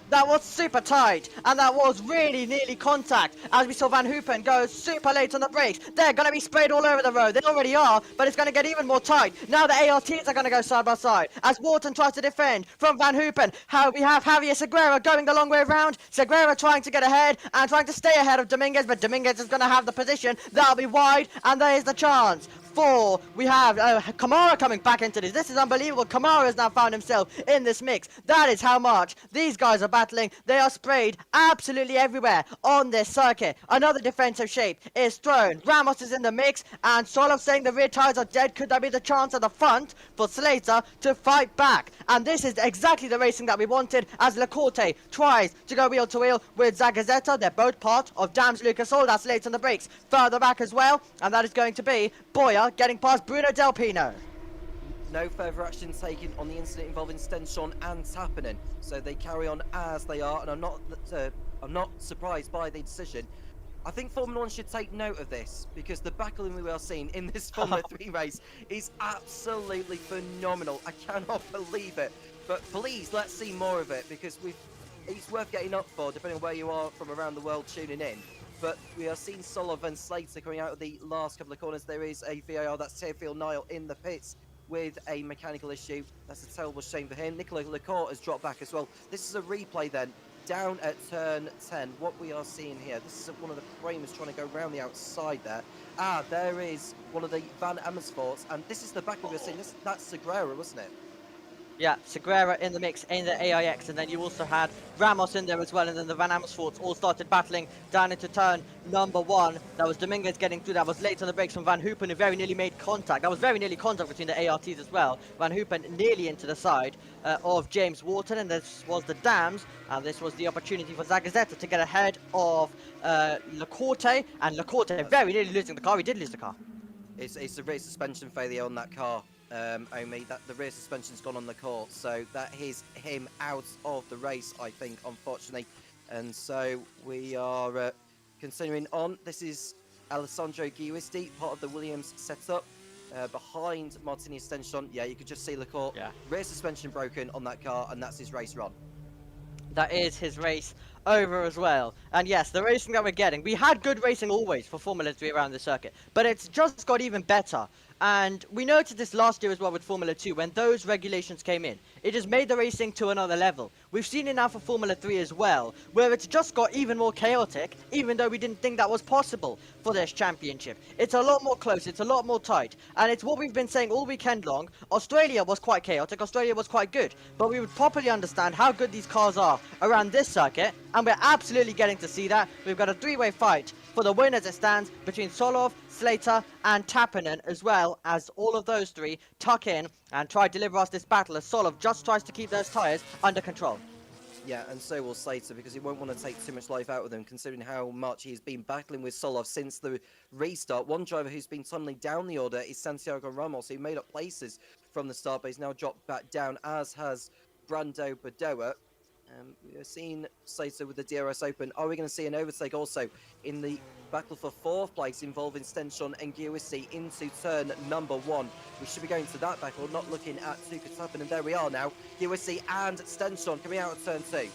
That was super tight, and that was really nearly contact, as we saw Van Hoopen go super late on the brakes. They're going to be sprayed all over the road. They already are, but it's going to get even more tight. Now the ARTs are going to go side by side, as Wharton tries to defend from Van Hoopen. We have Javier Segura going the long way around. Segura trying to get ahead, and trying to stay ahead of Dominguez, but Dominguez is going to have the position. That'll be wide, and there is the chance 4. We have Kamara coming back into this. This is unbelievable. Kamara has now found himself in this mix. That is how much these guys are battling. They are sprayed absolutely everywhere on this circuit. Another defensive shape is thrown. Ramos is in the mix, and Solov saying the rear tires are dead. Could there be the chance at the front for Slater to fight back? And this is exactly the racing that we wanted, as Lacorte tries to go wheel to wheel with Zagazeta. They're both part of Dams Lucas Oil. That's late on the brakes. Further back as well, and that is going to be Boyer getting past Bruno Del Pino. No further action taken on the incident involving Stenson and Tappinen, so they carry on as they are, and I'm not surprised by the decision. I think Formula 1 should take note of this, because the battling we are seeing in this Formula 3 race is absolutely phenomenal. I cannot believe it. But please, let's see more of it, because it's worth getting up for, depending on where you are from around the world tuning in. But we are seeing Solov and Slater coming out of the last couple of corners. There is a VAR, that's Tearfield Niall in the pits with a mechanical issue. That's a terrible shame for him. Nicola Lacour has dropped back as well. This is a replay then, down at turn 10. What we are seeing here, this is one of the framers trying to go around the outside there. Ah, there is one of the Van Amersfoorts, and this is the back we were seeing. That's Segura, wasn't it? Yeah, Segura in the mix in the AIX, and then you also had Ramos in there as well, and then the Van Amersfoorts all started battling down into turn number 1. That was Dominguez getting through. That was late on the brakes from Van Hoopen, who very nearly made contact. That was very nearly contact between the ARTs as well. Van Hoopen nearly into the side of James Wharton, and this was the Dams, and this was the opportunity for Zagazeta to get ahead of Lacorte, and Lacorte very nearly losing the car. He did lose the car. It's a rear suspension failure on that car. Only that the rear suspension's gone on the court, so that is him out of the race, I think, unfortunately. And so we are continuing on. This is Alessandro Giusti, part of the Williams setup, behind Martini Stenson. Yeah, you could just see Lacour. Yeah. Rear suspension broken on that car, and that's his race run. That is his race over as well. And yes, the racing that we're getting, we had good racing always for Formula 3 around the circuit, but it's just got even better. And we noticed this last year as well with Formula 2 when those regulations came in. It just made the racing to another level. We've seen it now for Formula 3 as well, where it's just got even more chaotic, even though we didn't think that was possible for this championship. It's a lot more close, it's a lot more tight, and it's what we've been saying all weekend long. Australia was quite chaotic, Australia was quite good, but we would properly understand how good these cars are around this circuit, and we're absolutely getting to see that. We've got a three-way fight for the win as it stands between Solov, Slater and Tappinen, as well as all of those three tuck in and try to deliver us this battle as Solov just tries to keep those tyres under control. Yeah, and so will Slater, because he won't want to take too much life out of them, considering how much he's been battling with Solov since the restart. One driver who's been tunneling down the order is Santiago Ramos, who made up places from the start, but he's now dropped back down, as has Brando Badoa. We're seeing Slater with the DRS open. Are we going to see an overtake also in the battle for 4th place involving Stenson and Giusti into turn number 1? We should be going to that battle, not looking at Tuka Tappin, and there we are now. Giusti and Stenson coming out of turn 2.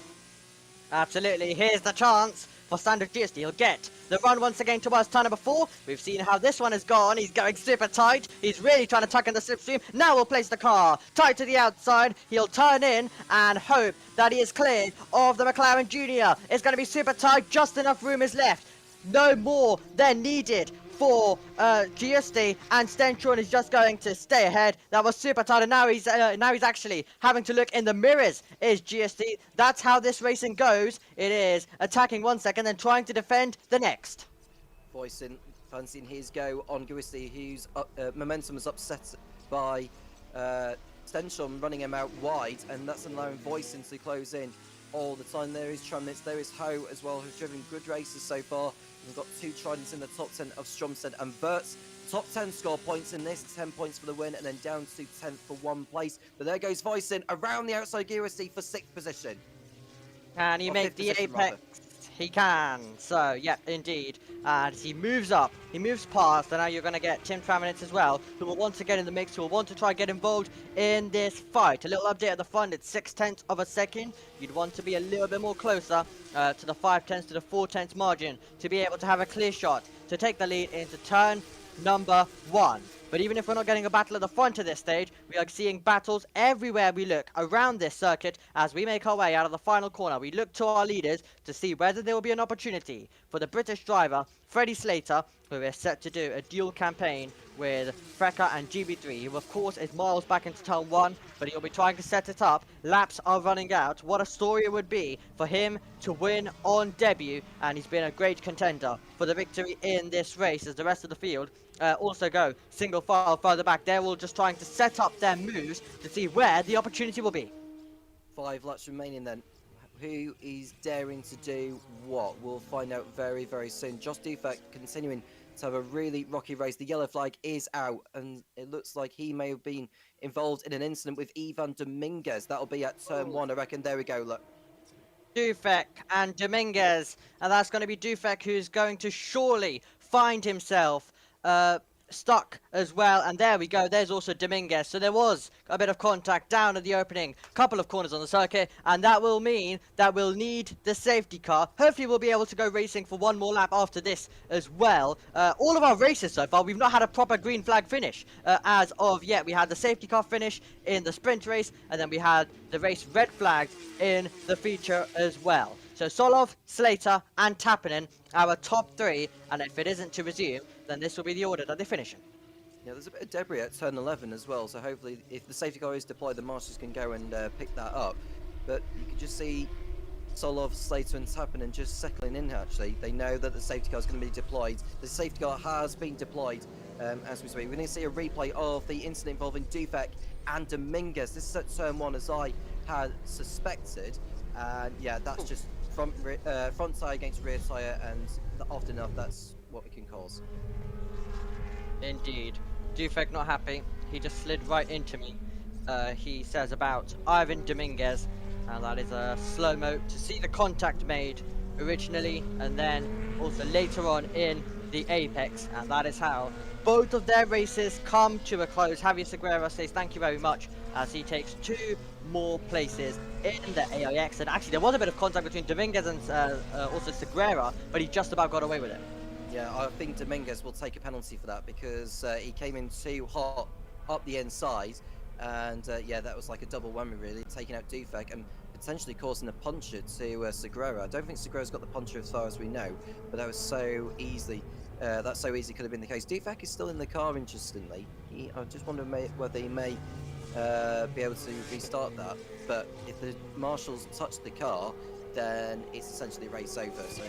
Absolutely, here's the chance for Sandro Giusti. He'll get the run once again towards turn number 4. We've seen how this one has gone. He's going super tight. He's really trying to tuck in the slipstream. Now we'll place the car tight to the outside. He'll turn in and hope that he is clear of the McLaren Junior. It's going to be super tight. Just enough room is left. No more than needed for Giusti, and Stenson is just going to stay ahead. That was super tight, and now he's actually having to look in the mirrors. Is Giusti? That's how this racing goes. It is attacking 1 second, then trying to defend the next. Voicing, fancying his go on Giusti, whose momentum was upset by Stenson running him out wide, and that's allowing Voicing to close in all the time. There is Tramnitz, there is Ho as well, who've driven good races so far. We've got 2 Tridents in the top 10 of Stromstead and Wirtz. Top 10 score points in this, 10 points for the win, and then down to 10th for 1 place. But there goes Voicing around the outside Giusti for 6th position. Can he make the apex? He can. So, yeah, indeed. And he moves up. He moves past. And now you're going to get Tim Traminitz as well, who will want to get in the mix, who will want to try and get involved in this fight. A little update at the front. It's 0.6 of a second. You'd want to be a little bit more closer to the 0.5 to the 0.4 margin to be able to have a clear shot to take the lead into turn number 1. But even if we're not getting a battle at the front of this stage, we are seeing battles everywhere we look around this circuit as we make our way out of the final corner. We look to our leaders to see whether there will be an opportunity for the British driver, Freddie Slater, who is set to do a dual campaign with Freka and GB3, who of course is miles back into turn 1, but he'll be trying to set it up. Laps are running out. What a story it would be for him to win on debut, and he's been a great contender for the victory in this race as the rest of the field also go single file further back. They're all just trying to set up their moves to see where the opportunity will be. 5 laps remaining then. Who is daring to do what? We'll find out very, very soon. Josh Dufek continuing to have a really rocky race. The yellow flag is out, and it looks like he may have been involved in an incident with Ivan Dominguez. That'll be at turn 1, I reckon. There we go, look. Dufek and Dominguez, and that's going to be Dufek who's going to surely find himself stuck as well. And there we go, there's also Dominguez. So there was a bit of contact down at the opening couple of corners on the circuit, and that will mean that we'll need the safety car. Hopefully we'll be able to go racing for one more lap after this as well. All of our races so far, we've not had a proper green flag finish as of yet. We had the safety car finish in the sprint race, and then we had the race red flagged in the feature as well. So Solov, Slater and Tappinen, our top 3, and if it isn't to resume, then this will be the order that they finish in. Yeah, there's a bit of debris at turn 11 as well, so hopefully if the safety car is deployed, the marshals can go and pick that up. But you can just see Solov, Slater and Tappinen just settling in actually. They know that the safety car is going to be deployed. The safety car has been deployed as we speak. We're going to see a replay of the incident involving Dufek and Dominguez. This is at turn 1 as I had suspected. And yeah, that's just front tyre against rear tyre, and often enough that's what we can cause. Indeed. Dufek not happy. He just slid right into me. He says about Ivan Dominguez, and that is a slow-mo to see the contact made originally and then also later on in the apex, and that is how both of their races come to a close. Javier Segura says thank you very much as he takes 2 more places in the AIX, and actually there was a bit of contact between Dominguez and also Segura, but he just about got away with it. Yeah, I think Dominguez will take a penalty for that because he came in too hot up the inside, and yeah, that was like a double whammy really, taking out Dufek and potentially causing a puncture to Segura. I don't think Segura's got the puncture as far as we know, but that was so easily, that so easy could have been the case. Dufek is still in the car, interestingly. I just wonder whether he may be able to restart that, but if the marshals touch the car, then it's essentially race over. So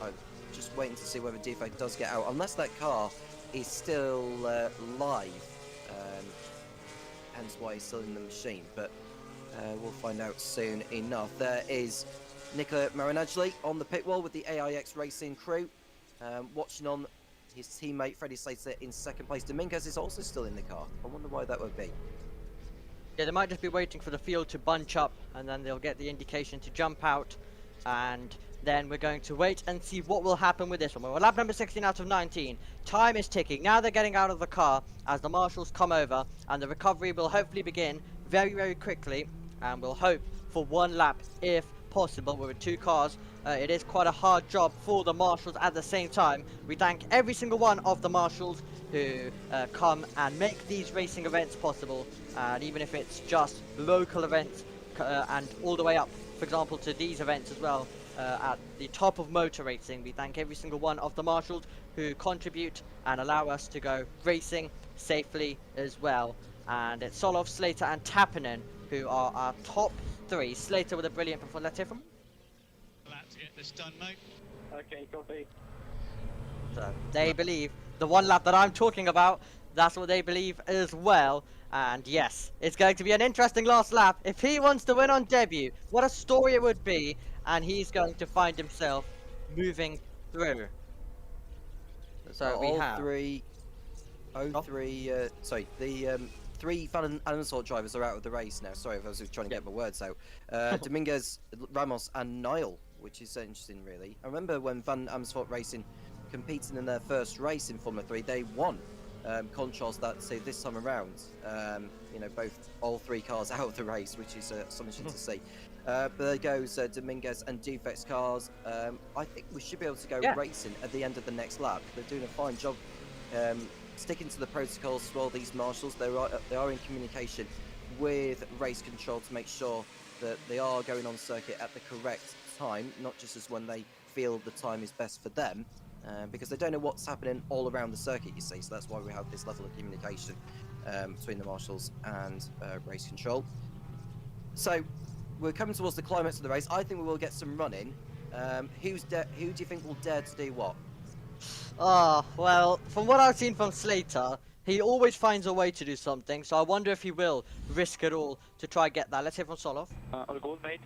I'm just waiting to see whether Dufek does get out, unless that car is still live, hence why he's still in the machine, but we'll find out soon enough. There is Nicola Marinagli on the pit wall with the AIX Racing crew, watching on his teammate Freddie Slater in 2nd place. Dominguez is also still in the car. I wonder why that would be. Yeah, they might just be waiting for the field to bunch up, and then they'll get the indication to jump out, and then we're going to wait and see what will happen with this one. We're lap number 16 out of 19. Time is ticking. Now they're getting out of the car as the marshals come over, and the recovery will hopefully begin very, very quickly, and we'll hope for 1 lap if possible. We're with 2 cars. It is quite a hard job for the marshals at the same time. We thank every single one of the marshals who come and make these racing events possible, and even if it's just local events and all the way up, for example, to these events as well, at the top of motor racing, we thank every single one of the marshals who contribute and allow us to go racing safely as well. And it's Solov, Slater and Tappinen who are our top 3. Slater with a brilliant performance. Let's hear from him. Let's get this done, mate. Okay, copy. So they believe the 1 lap that I'm talking about, that's what they believe as well. And yes, it's going to be an interesting last lap. If he wants to win on debut, what a story it would be. And he's going to find himself moving through. So we have 3 3 Fun and Sport drivers are out of the race now. Sorry if I was trying to get my words out. Dominguez, Ramos and Niall, which is all really. I remember when Van Amersfoort Racing competing in their first race in Formula 3, they won. Contrast that to this time around, you know, all 3 cars out of the race, which is astonishing to see. But there goes Dominguez and Dufek's cars. I think we should be able to go racing at the end of the next lap. They're doing a fine job sticking to the protocols as well, these marshals. They are in communication with race control to make sure that they are going on circuit at the correct time, not just as when they feel the time is best for them. because they don't know what's happening all around the circuit, you see. So that's why we have this level of communication between the marshals and race control. So we're coming towards the climax of the race. I think we will get some running. Who do you think will dare to do what? Well, from what I've seen from Slater, he always finds a way to do something, so I wonder if he will risk it all to try and get that. Let's hear from Solov. All good, mate?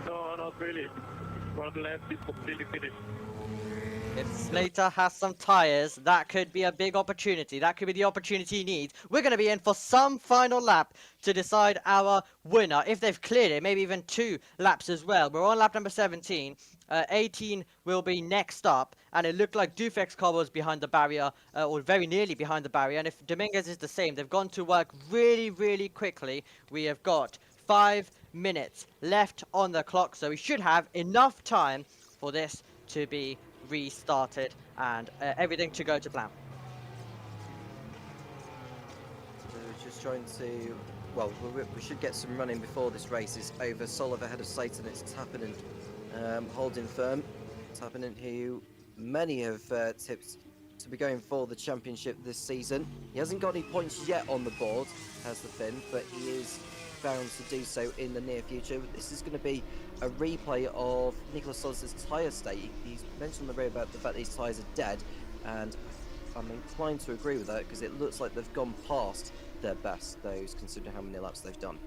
No, not really. Front left is completely finished. If Slater has some tyres, that could be a big opportunity. That could be the opportunity he needs. We're going to be in for some final lap to decide our winner. If they've cleared it, maybe even 2 laps as well. We're on lap number 17. 18 will be next up, and it looked like Dufek's car was behind the barrier, or very nearly behind the barrier. And if Dominguez is the same, they've gone to work really, really quickly. We have got 5 minutes left on the clock, so we should have enough time for this to be restarted and everything to go to plan. So we're just trying to, well, we should get some running before this race is over. Solov ahead of Satan. It's Tappinen holding firm. Tappinen, who many have tipped to be going for the championship this season. He hasn't got any points yet on the board, has the Finn, but he is bound to do so in the near future. This is going to be a replay of Nicholas Solis' tyre state. He's mentioned on the radio about the fact that his tyres are dead, and I'm inclined to agree with that because it looks like they've gone past their best, those considering how many laps they've done.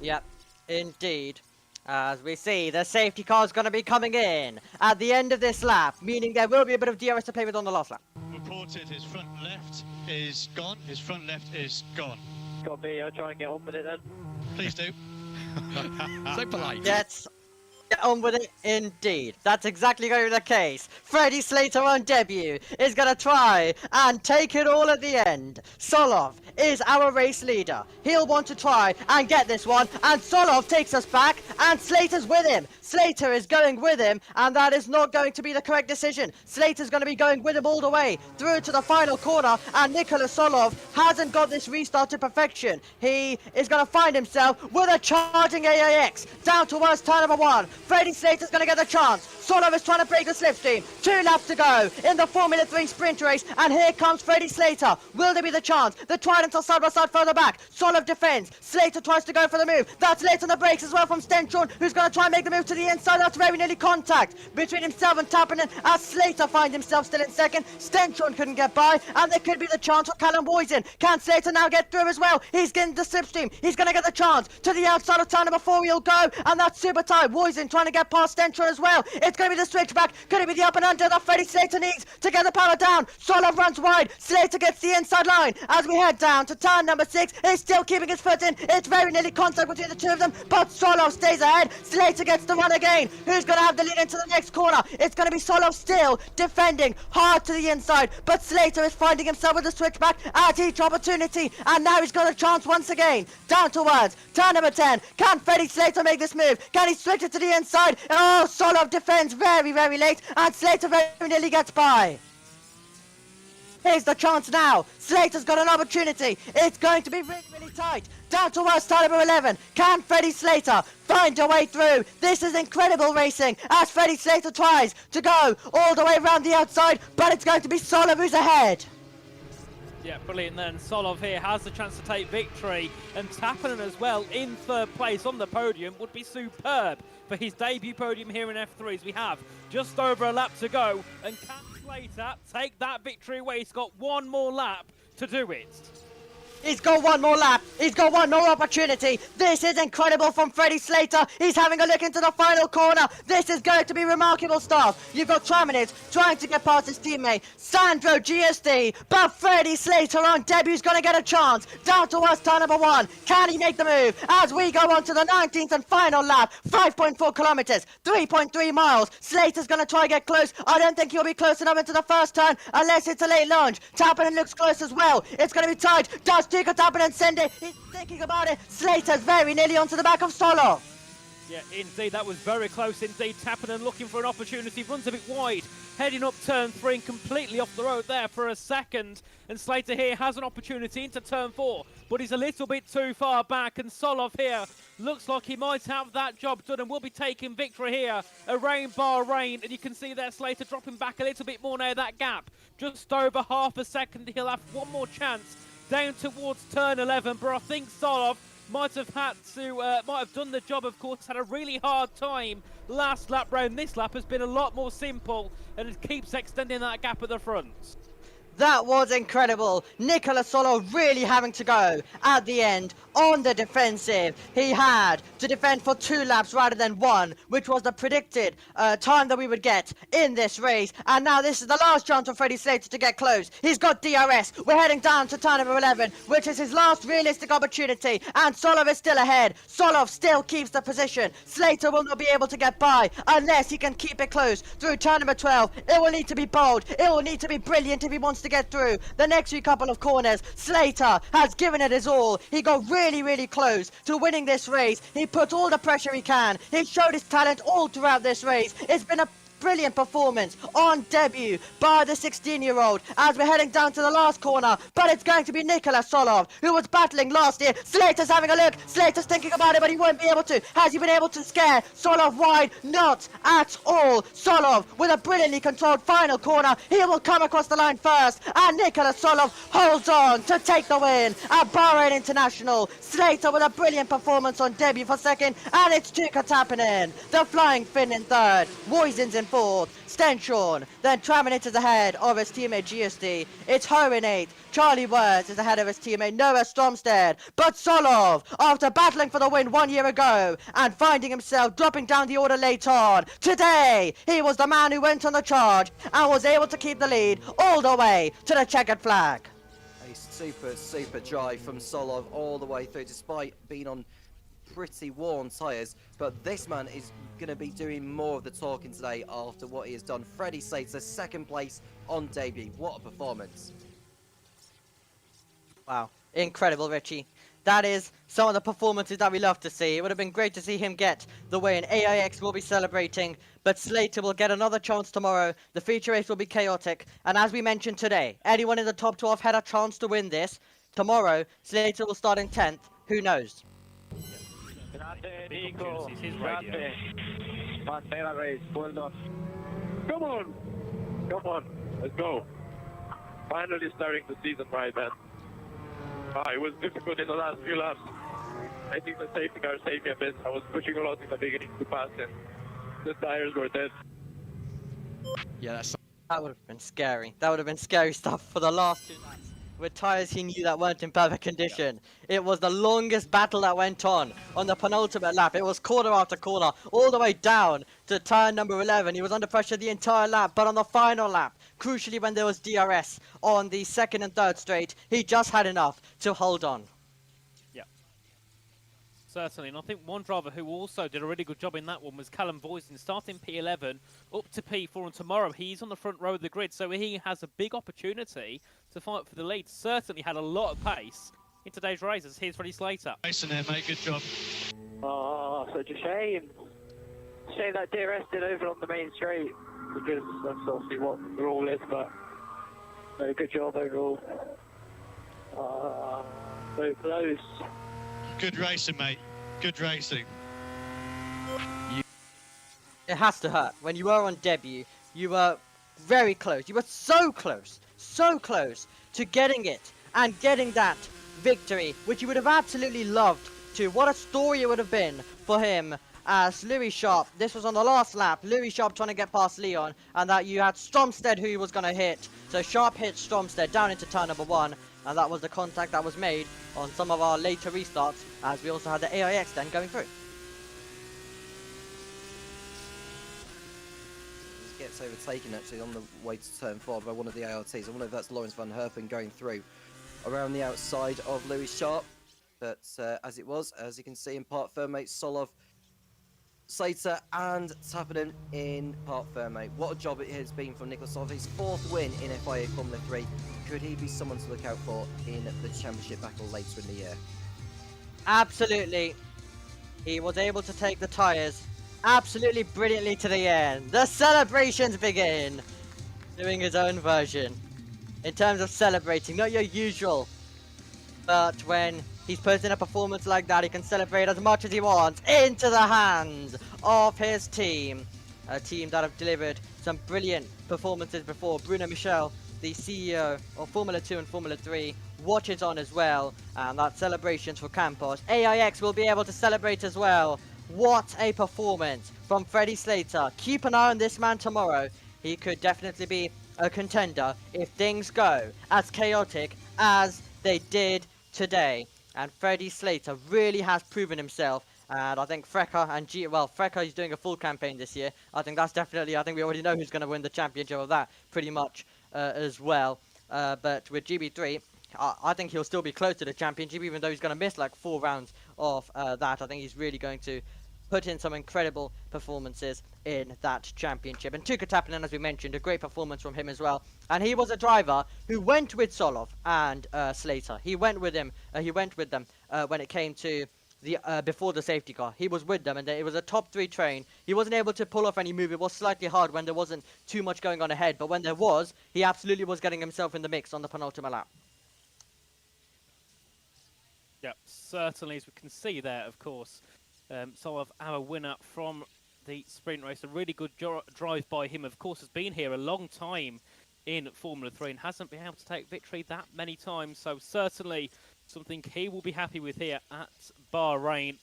Yep, indeed. As we see, the safety car is going to be coming in at the end of this lap, meaning there will be a bit of DRS to play with on the last lap. Reported his front left is gone. His front left is gone. Copy, I'll try and get on with it then. Please do. So polite. Let's get on with it indeed. That's exactly going to be the case. Freddie Slater on debut is going to try and take it all at the end. Solov is our race leader. He'll want to try and get this one, and Solov takes us back, and Slater's with him. Slater is going with him, and that is not going to be the correct decision. Slater's going to be going with him all the way through to the final corner, and Nicholas Solov hasn't got this restart to perfection. He is going to find himself with a charging AIX down towards turn number 1. Freddie Slater's going to get the chance. Solov is trying to break the slipstream. 2 laps to go in the Formula 3 sprint race, and here comes Freddie Slater. Will there be the chance? The Tridents are side by side further back. Solov defends. Slater tries to go for the move. That's late on the brakes as well from Stenchon, who's going to try and make the move to the inside. That's very nearly contact between himself and Tappinen as Slater finds himself still in second. Stenchon couldn't get by, and there could be the chance for Callum Boysen. Can Slater now get through as well? He's getting the slipstream. He's going to get the chance. To the outside of turn number 4 he'll go, and that's super tight. Boysen trying to get past Stenchon as well. It's going to be the switchback. Could it be the up and under that Freddie Slater needs to get the power down? Solov runs wide. Slater gets the inside line as we head down to turn number 6. He's still keeping his foot in. It's very nearly contact between the two of them, but Solov stays ahead. Slater gets the run again. Who's going to have the lead into the next corner? It's going to be Solov still defending hard to the inside, but Slater is finding himself with the switchback at each opportunity, and now he's got a chance once again. Down towards turn number 10. Can Freddie Slater make this move? Can he switch it to the inside? Oh, Solov defends very, very late, and Slater very nearly gets by. Here's the chance now. Slater's got an opportunity. It's going to be really, really tight. Down towards turn number 11. Can Freddie Slater find a way through? This is incredible racing as Freddie Slater tries to go all the way around the outside, but it's going to be Solov who's ahead. Yeah, brilliant then. Solov here has the chance to take victory, and Tappinen as well in 3rd place on the podium would be superb for his debut podium here in F3 as we have just over a lap to go, and can Slater take that victory away? He's got one more lap to do it. He's got one more lap. He's got one more opportunity. This is incredible from Freddie Slater. He's having a look into the final corner. This is going to be remarkable stuff. You've got Traminid trying to get past his teammate, Sandro GSD, but Freddie Slater on debut's going to get a chance. Down towards turn number 1. Can he make the move as we go on to the 19th and final lap? 5.4 kilometers, 3.3 miles. Slater's going to try and get close. I don't think he'll be close enough into the first turn unless it's a late launch. Tappinen looks close as well. It's going to be tight. Does Tico Tappinen send it? He's thinking about it. Slater's very nearly onto the back of Solov. Yeah, indeed, that was very close indeed. Tappinen looking for an opportunity, runs a bit wide heading up turn 3 and completely off the road there for a second. And Slater here has an opportunity into turn 4, but he's a little bit too far back, and Solov here looks like he might have that job done and will be taking victory here. A rain bar rain, and you can see there Slater dropping back a little bit more near that gap. Just over half a second, he'll have one more chance down towards turn 11, but I think Solov might have done the job. Of course, had a really hard time last lap round. This lap has been a lot more simple, and it keeps extending that gap at the front. That was incredible. Nicola Solo really having to go at the end on the defensive. He had to defend for 2 laps rather than 1, which was the predicted time that we would get in this race. And now this is the last chance for Freddie Slater to get close. He's got DRS. We're heading down to turn number 11, which is his last realistic opportunity. And Solov is still ahead. Solov still keeps the position. Slater will not be able to get by unless he can keep it close through turn number 12. It will need to be bold. It will need to be brilliant if he wants to get through the next few couple of corners. Slater has given it his all. He got really close to winning this race. He put all the pressure he can. He showed his talent all throughout this race. It's been a brilliant performance on debut by the 16-year-old as we're heading down to the last corner, but it's going to be Nicola Solov who was battling last year. Slater's having a look. Slater's thinking about it, but he won't be able to. Has he been able to scare Solov wide? Not at all. Solov with a brilliantly controlled final corner. He will come across the line first, and Nicola Solov holds on to take the win at Bahrain International. Slater with a brilliant performance on debut for second, and it's Tuukka Tappinen, the Flying Finn in third, Woisins in fourth, Stenshorn, then Traminit is ahead of his teammate GSD. It's Ho in eighth. Charlie Words is ahead of his teammate Noah Stromstead. But Solov, after battling for the win 1 year ago and finding himself dropping down the order late on, today he was the man who went on the charge and was able to keep the lead all the way to the checkered flag. A super drive from Solov all the way through, despite being on pretty worn tyres. But this man is going to be doing more of the talking today after what he has done. Freddie Slater, second place on debut. What a performance. Wow, incredible, Richie. That is some of the performances that we love to see. It would have been great to see him get the win. AIX will be celebrating, but Slater will get another chance tomorrow. The feature race will be chaotic, and as we mentioned today, anyone in the top 12 had a chance to win this. Tomorrow, Slater will start in 10th. Who knows? Nico. Pantera race, well done. Come on, let's go. Finally starting the season right, man. It was difficult in the last few laps. I think the safety car saved me a bit. I was pushing a lot in the beginning to pass, and the tires were dead. Yeah, that would have been scary. That would have been scary stuff for the last 2 laps. With tyres he knew that weren't in perfect condition. It was the longest battle that went on the penultimate lap. It was corner after corner, all the way down to turn number 11. He was under pressure the entire lap, but on the final lap, crucially when there was DRS on the second and third straight, he just had enough to hold on. Yeah, certainly. And I think one driver who also did a really good job in that one was Callum Voisin, starting P11 up to P4, and tomorrow he's on the front row of the grid, so he has a big opportunity to fight for the lead. Certainly had a lot of pace in today's races. Here's Freddie Slater. Racing there, mate. Good job. Oh, such a shame. Shame that DRS did over on the main straight, because that's obviously what the rule is, but very good job overall. So close. Good racing, mate. Good racing. It has to hurt. When you were on debut, you were very close. You were so close to getting it and getting that victory, which you would have absolutely loved to. What a story it would have been for him as Louis Sharp. This was on the last lap. Louis Sharp trying to get past Leon, and that you had Stromstead who he was going to hit. So Sharp hit Stromstead down into turn number 1, and that was the contact that was made on some of our later restarts, as we also had the AIX then going through. Gets overtaken actually on the way to turn 4 by one of the ARTs. I wonder if that's Lawrence Van Herpen going through around the outside of Louis Sharp. But as it was, as you can see in part third, mate, Solov, Slater and Tappinen in part third, mate. What a job it has been from Nicholas Solov. His 4th win in FIA Formula 3. Could he be someone to look out for in the championship battle later in the year? Absolutely. He was able to take the tyres absolutely brilliantly to the end. The celebrations begin. doing his own version. In terms of celebrating, not your usual. But when he's put in a performance like that, he can celebrate as much as he wants into the hands of his team. A team that have delivered some brilliant performances before. Bruno Michel, the CEO of Formula 2 and Formula 3, watches on as well. And that's celebrations for Campos. AIX will be able to celebrate as well. What a performance from Freddie Slater. Keep an eye on this man tomorrow. He could definitely be a contender if things go as chaotic as they did today. And Freddie Slater really has proven himself. And I think Frecker and Frecker is doing a full campaign this year. I think that's definitely, I think we already know who's going to win the championship of that pretty much as well. But with GB3, I think he'll still be close to the championship, even though he's going to miss like 4 rounds of that. I think he's really going to put in some incredible performances in that championship. And Tuukka Tappinen, as we mentioned, a great performance from him as well. And he was a driver who went with Solov and Slater. He went with him. He went with them when it came to the before the safety car. He was with them, and it was a top 3 train. He wasn't able to pull off any move. It was slightly hard when there wasn't too much going on ahead, but when there was, he absolutely was getting himself in the mix on the penultimate lap. Yeah, certainly, as we can see there, of course. Solov, our winner from the sprint race. A really good drive by him. Of course, has been here a long time in Formula 3 and hasn't been able to take victory that many times. So certainly something he will be happy with here at Bahrain.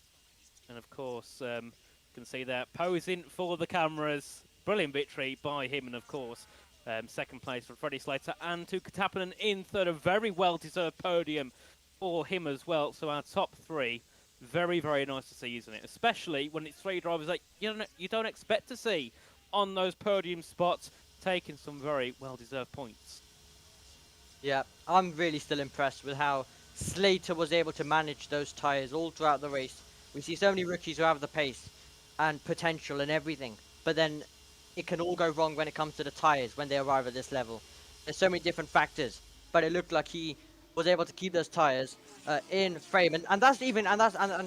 And of course, you can see there posing for the cameras. Brilliant victory by him. And of course, second place for Freddie Slater and Tuukka Tappinen in third. A very well-deserved podium for him as well. So our top 3. Very, very nice to see, isn't it? Especially when it's 3 drivers that you don't expect to see on those podium spots, taking some very well-deserved points. Yeah, I'm really still impressed with how Slater was able to manage those tyres all throughout the race. We see so many rookies who have the pace and potential and everything, but then it can all go wrong when it comes to the tyres when they arrive at this level. There's so many different factors, but it looked like he was able to keep those tyres in frame, and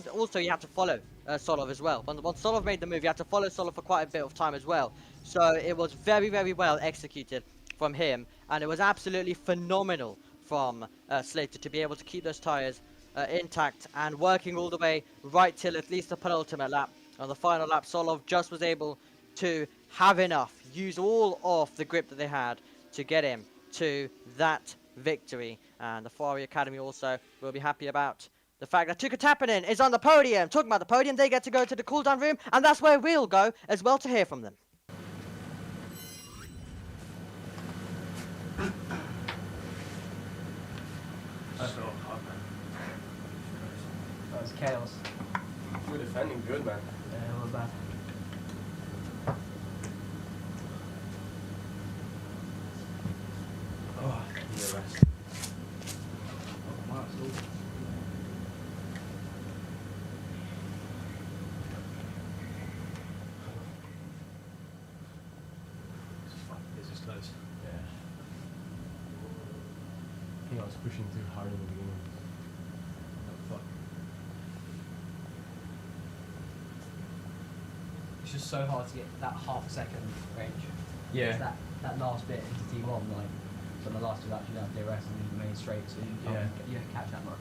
also you have to follow Solov as well. Once Solov made the move, you had to follow Solov for quite a bit of time as well. So it was very, very well executed from him, and it was absolutely phenomenal from Slater to be able to keep those tyres intact and working all the way right till at least the penultimate lap. On the final lap, Solov just was able to have enough, use all of the grip that they had to get him to that victory. And the Ferrari Academy also will be happy about the fact that Tuukka Tappinen is on the podium. Talking about the podium, they get to go to the cool down room, and that's where we'll go as well to hear from them. That was chaos. You were defending good, man. Yeah, it was bad. Oh, I need a rest. It's just close. Yeah. I think I was pushing too hard in the beginning. Oh, fuck. It's just so hard to get that half a second range. Yeah. That last bit into T1, like, so the last 2 laps you don't have DRS and you remain straight, so you don't catch that much.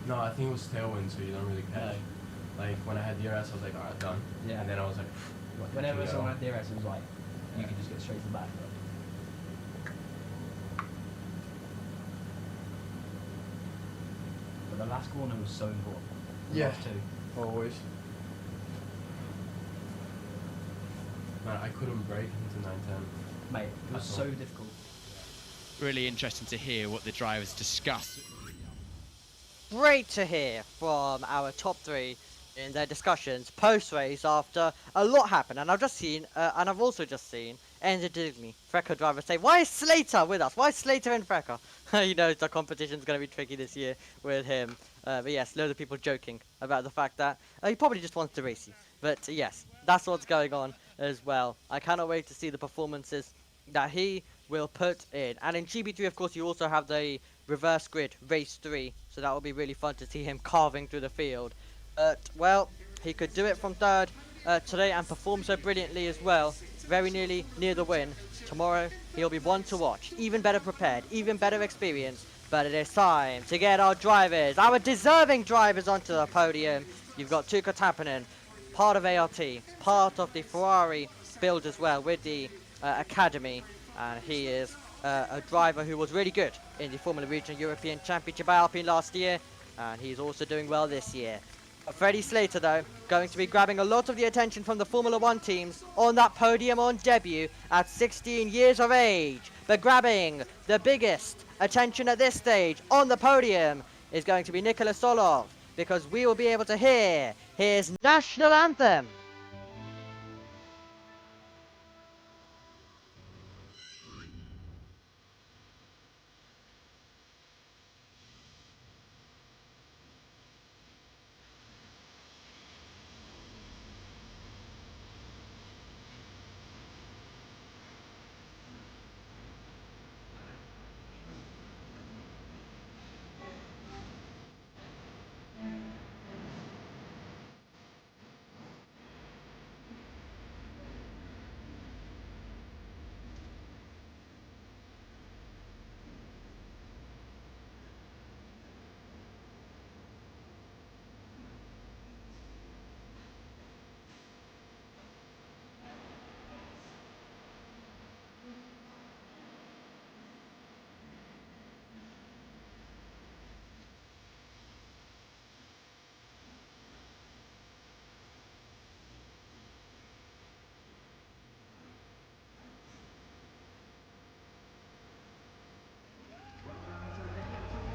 No, I think it was tailwind, so you don't really catch. Like, when I had DRS, I was like, alright, done. Yeah. And then I was like, whenever someone had DRS, it was like, you could just get straight to the back. But the last corner was so important. The last 2. Always. Man, I couldn't break into 9-10. Mate, it was so difficult. Really interesting to hear what the drivers discuss. Great to hear from our top 3 in their discussions post-race after a lot happened. And I've just seen, and I've also just seen, Enzo Digny, Frecker driver, say, why is Slater with us? Why is Slater in Frecker? You know, the competition's going to be tricky this year with him. But yes, loads of people joking about the fact that he probably just wants to race you. But yes, that's what's going on as well. I cannot wait to see the performances that he will put in. And in GB3, of course, you also have the reverse grid race 3, so that will be really fun to see him carving through the field. But well, he could do it from third today and perform so brilliantly as well. very nearly near the win. Tomorrow, he'll be one to watch, even better prepared, even better experience. But it is time to get our drivers, our deserving drivers, onto the podium. You've got Tuukka Tappinen, part of ART, part of the Ferrari build as well with the Academy. And he is a driver who was really good in the Formula Regional European Championship by Alpine last year. And he's also doing well this year. Freddie Slater, though, going to be grabbing a lot of the attention from the Formula 1 teams on that podium on debut at 16 years of age. But grabbing the biggest attention at this stage on the podium is going to be Nikola Solov, because we will be able to hear his national anthem.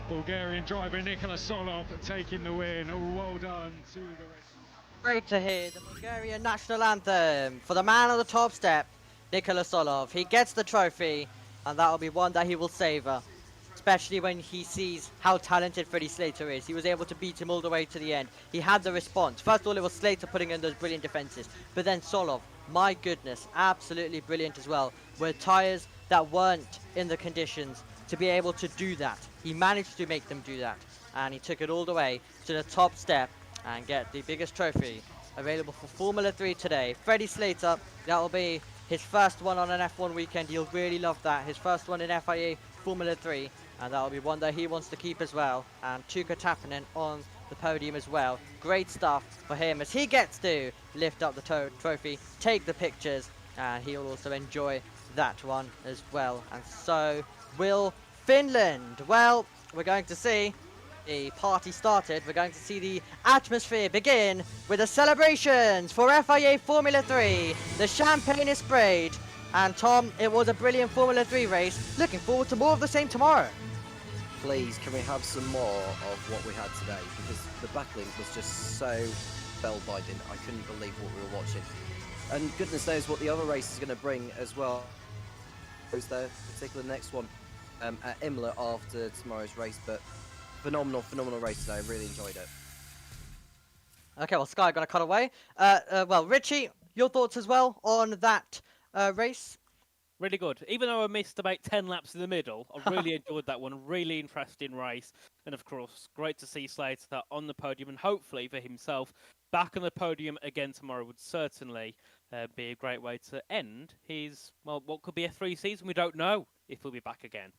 Bulgarian driver Nikola Solov taking the win. Oh, well done to the race. Great to hear the Bulgarian national anthem for the man on the top step, Nikola Solov. He gets the trophy, and that will be one that he will savour, especially when he sees how talented Freddie Slater is. He was able to beat him all the way to the end. He had the response. First of all, it was Slater putting in those brilliant defences, but then Solov, my goodness, absolutely brilliant as well, with tyres that weren't in the conditions to be able to do that. He managed to make them do that, and he took it all the way to the top step and get the biggest trophy available for Formula 3 today. Freddie Slater, that will be his first one on an F1 weekend. He'll really love that. His first one in FIA Formula 3, and that will be one that he wants to keep as well. And Tuukka Tappinen on the podium as well. Great stuff for him as he gets to lift up the trophy, take the pictures, and he'll also enjoy that one as well. And so will Finland. Well, we're going to see the party started. We're going to see the atmosphere begin with the celebrations for FIA Formula 3. The champagne is sprayed. And Tom, it was a brilliant Formula 3 race. Looking forward to more of the same tomorrow. Please, can we have some more of what we had today? Because the backlink was just so spellbinding. I couldn't believe what we were watching. And goodness knows what the other race is going to bring as well. Who's there? Particularly the next one at Imola after tomorrow's race. But phenomenal race today. I really enjoyed it. Okay, well, Sky going to cut away. Well, Richie, your thoughts as well on that race? Really good. Even though I missed about 10 laps in the middle, I really enjoyed that one. Really interesting race. And of course, great to see Slater on the podium, and hopefully for himself, back on the podium again tomorrow would certainly be a great way to end his, well, what could be a 3 season. We don't know if he'll be back again.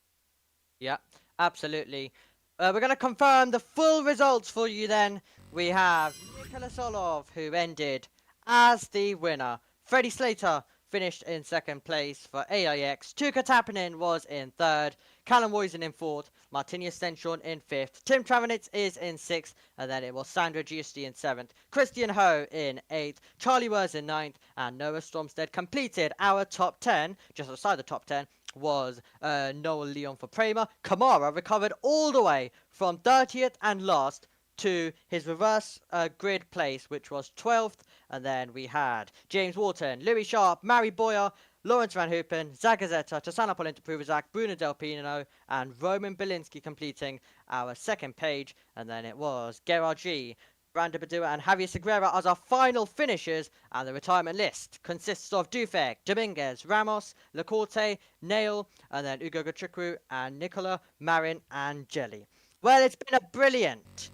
Yeah, absolutely. We're going to confirm the full results for you then. We have Nikola Solov, who ended as the winner. Freddie Slater finished in second place for AIX. Tuukka Tappinen was in third. Callum Woisen in fourth. Martinius Stenshorn in fifth. Tim Travanitz is in sixth. And then it was Sandra Giusti in seventh. Christian Ho in eighth. Charlie Wers in ninth. And Noah Stromstead completed our top 10. Just outside the top 10 was Noel Leon for Prema. Kamara recovered all the way from 30th and last to his reverse grid place, which was 12th. And then we had James Wharton, Louis Sharp, Mary Boyer, Lawrence Van Hoopen, Zagazeta, Tasana Polinta-Pruvazak, Bruno Del Pino, and Roman Belinsky completing our second page. And then it was Gerard G, Brandon Badua, and Javier Segura as our final finishers. And the retirement list consists of Dufek, Dominguez, Ramos, Lacorte, Nail, and then Ugo Gatrikru, and Nicola, Marin, and Jelly. Well, it's been a brilliant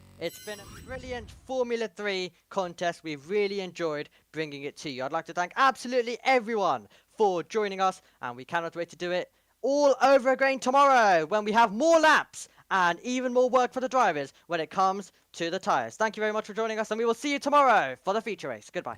Formula 3 contest. We've really enjoyed bringing it to you. I'd like to thank absolutely everyone for joining us, and we cannot wait to do it all over again tomorrow when we have more laps and even more work for the drivers when it comes to the tyres. Thank you very much for joining us, and we will see you tomorrow for the feature race. Goodbye.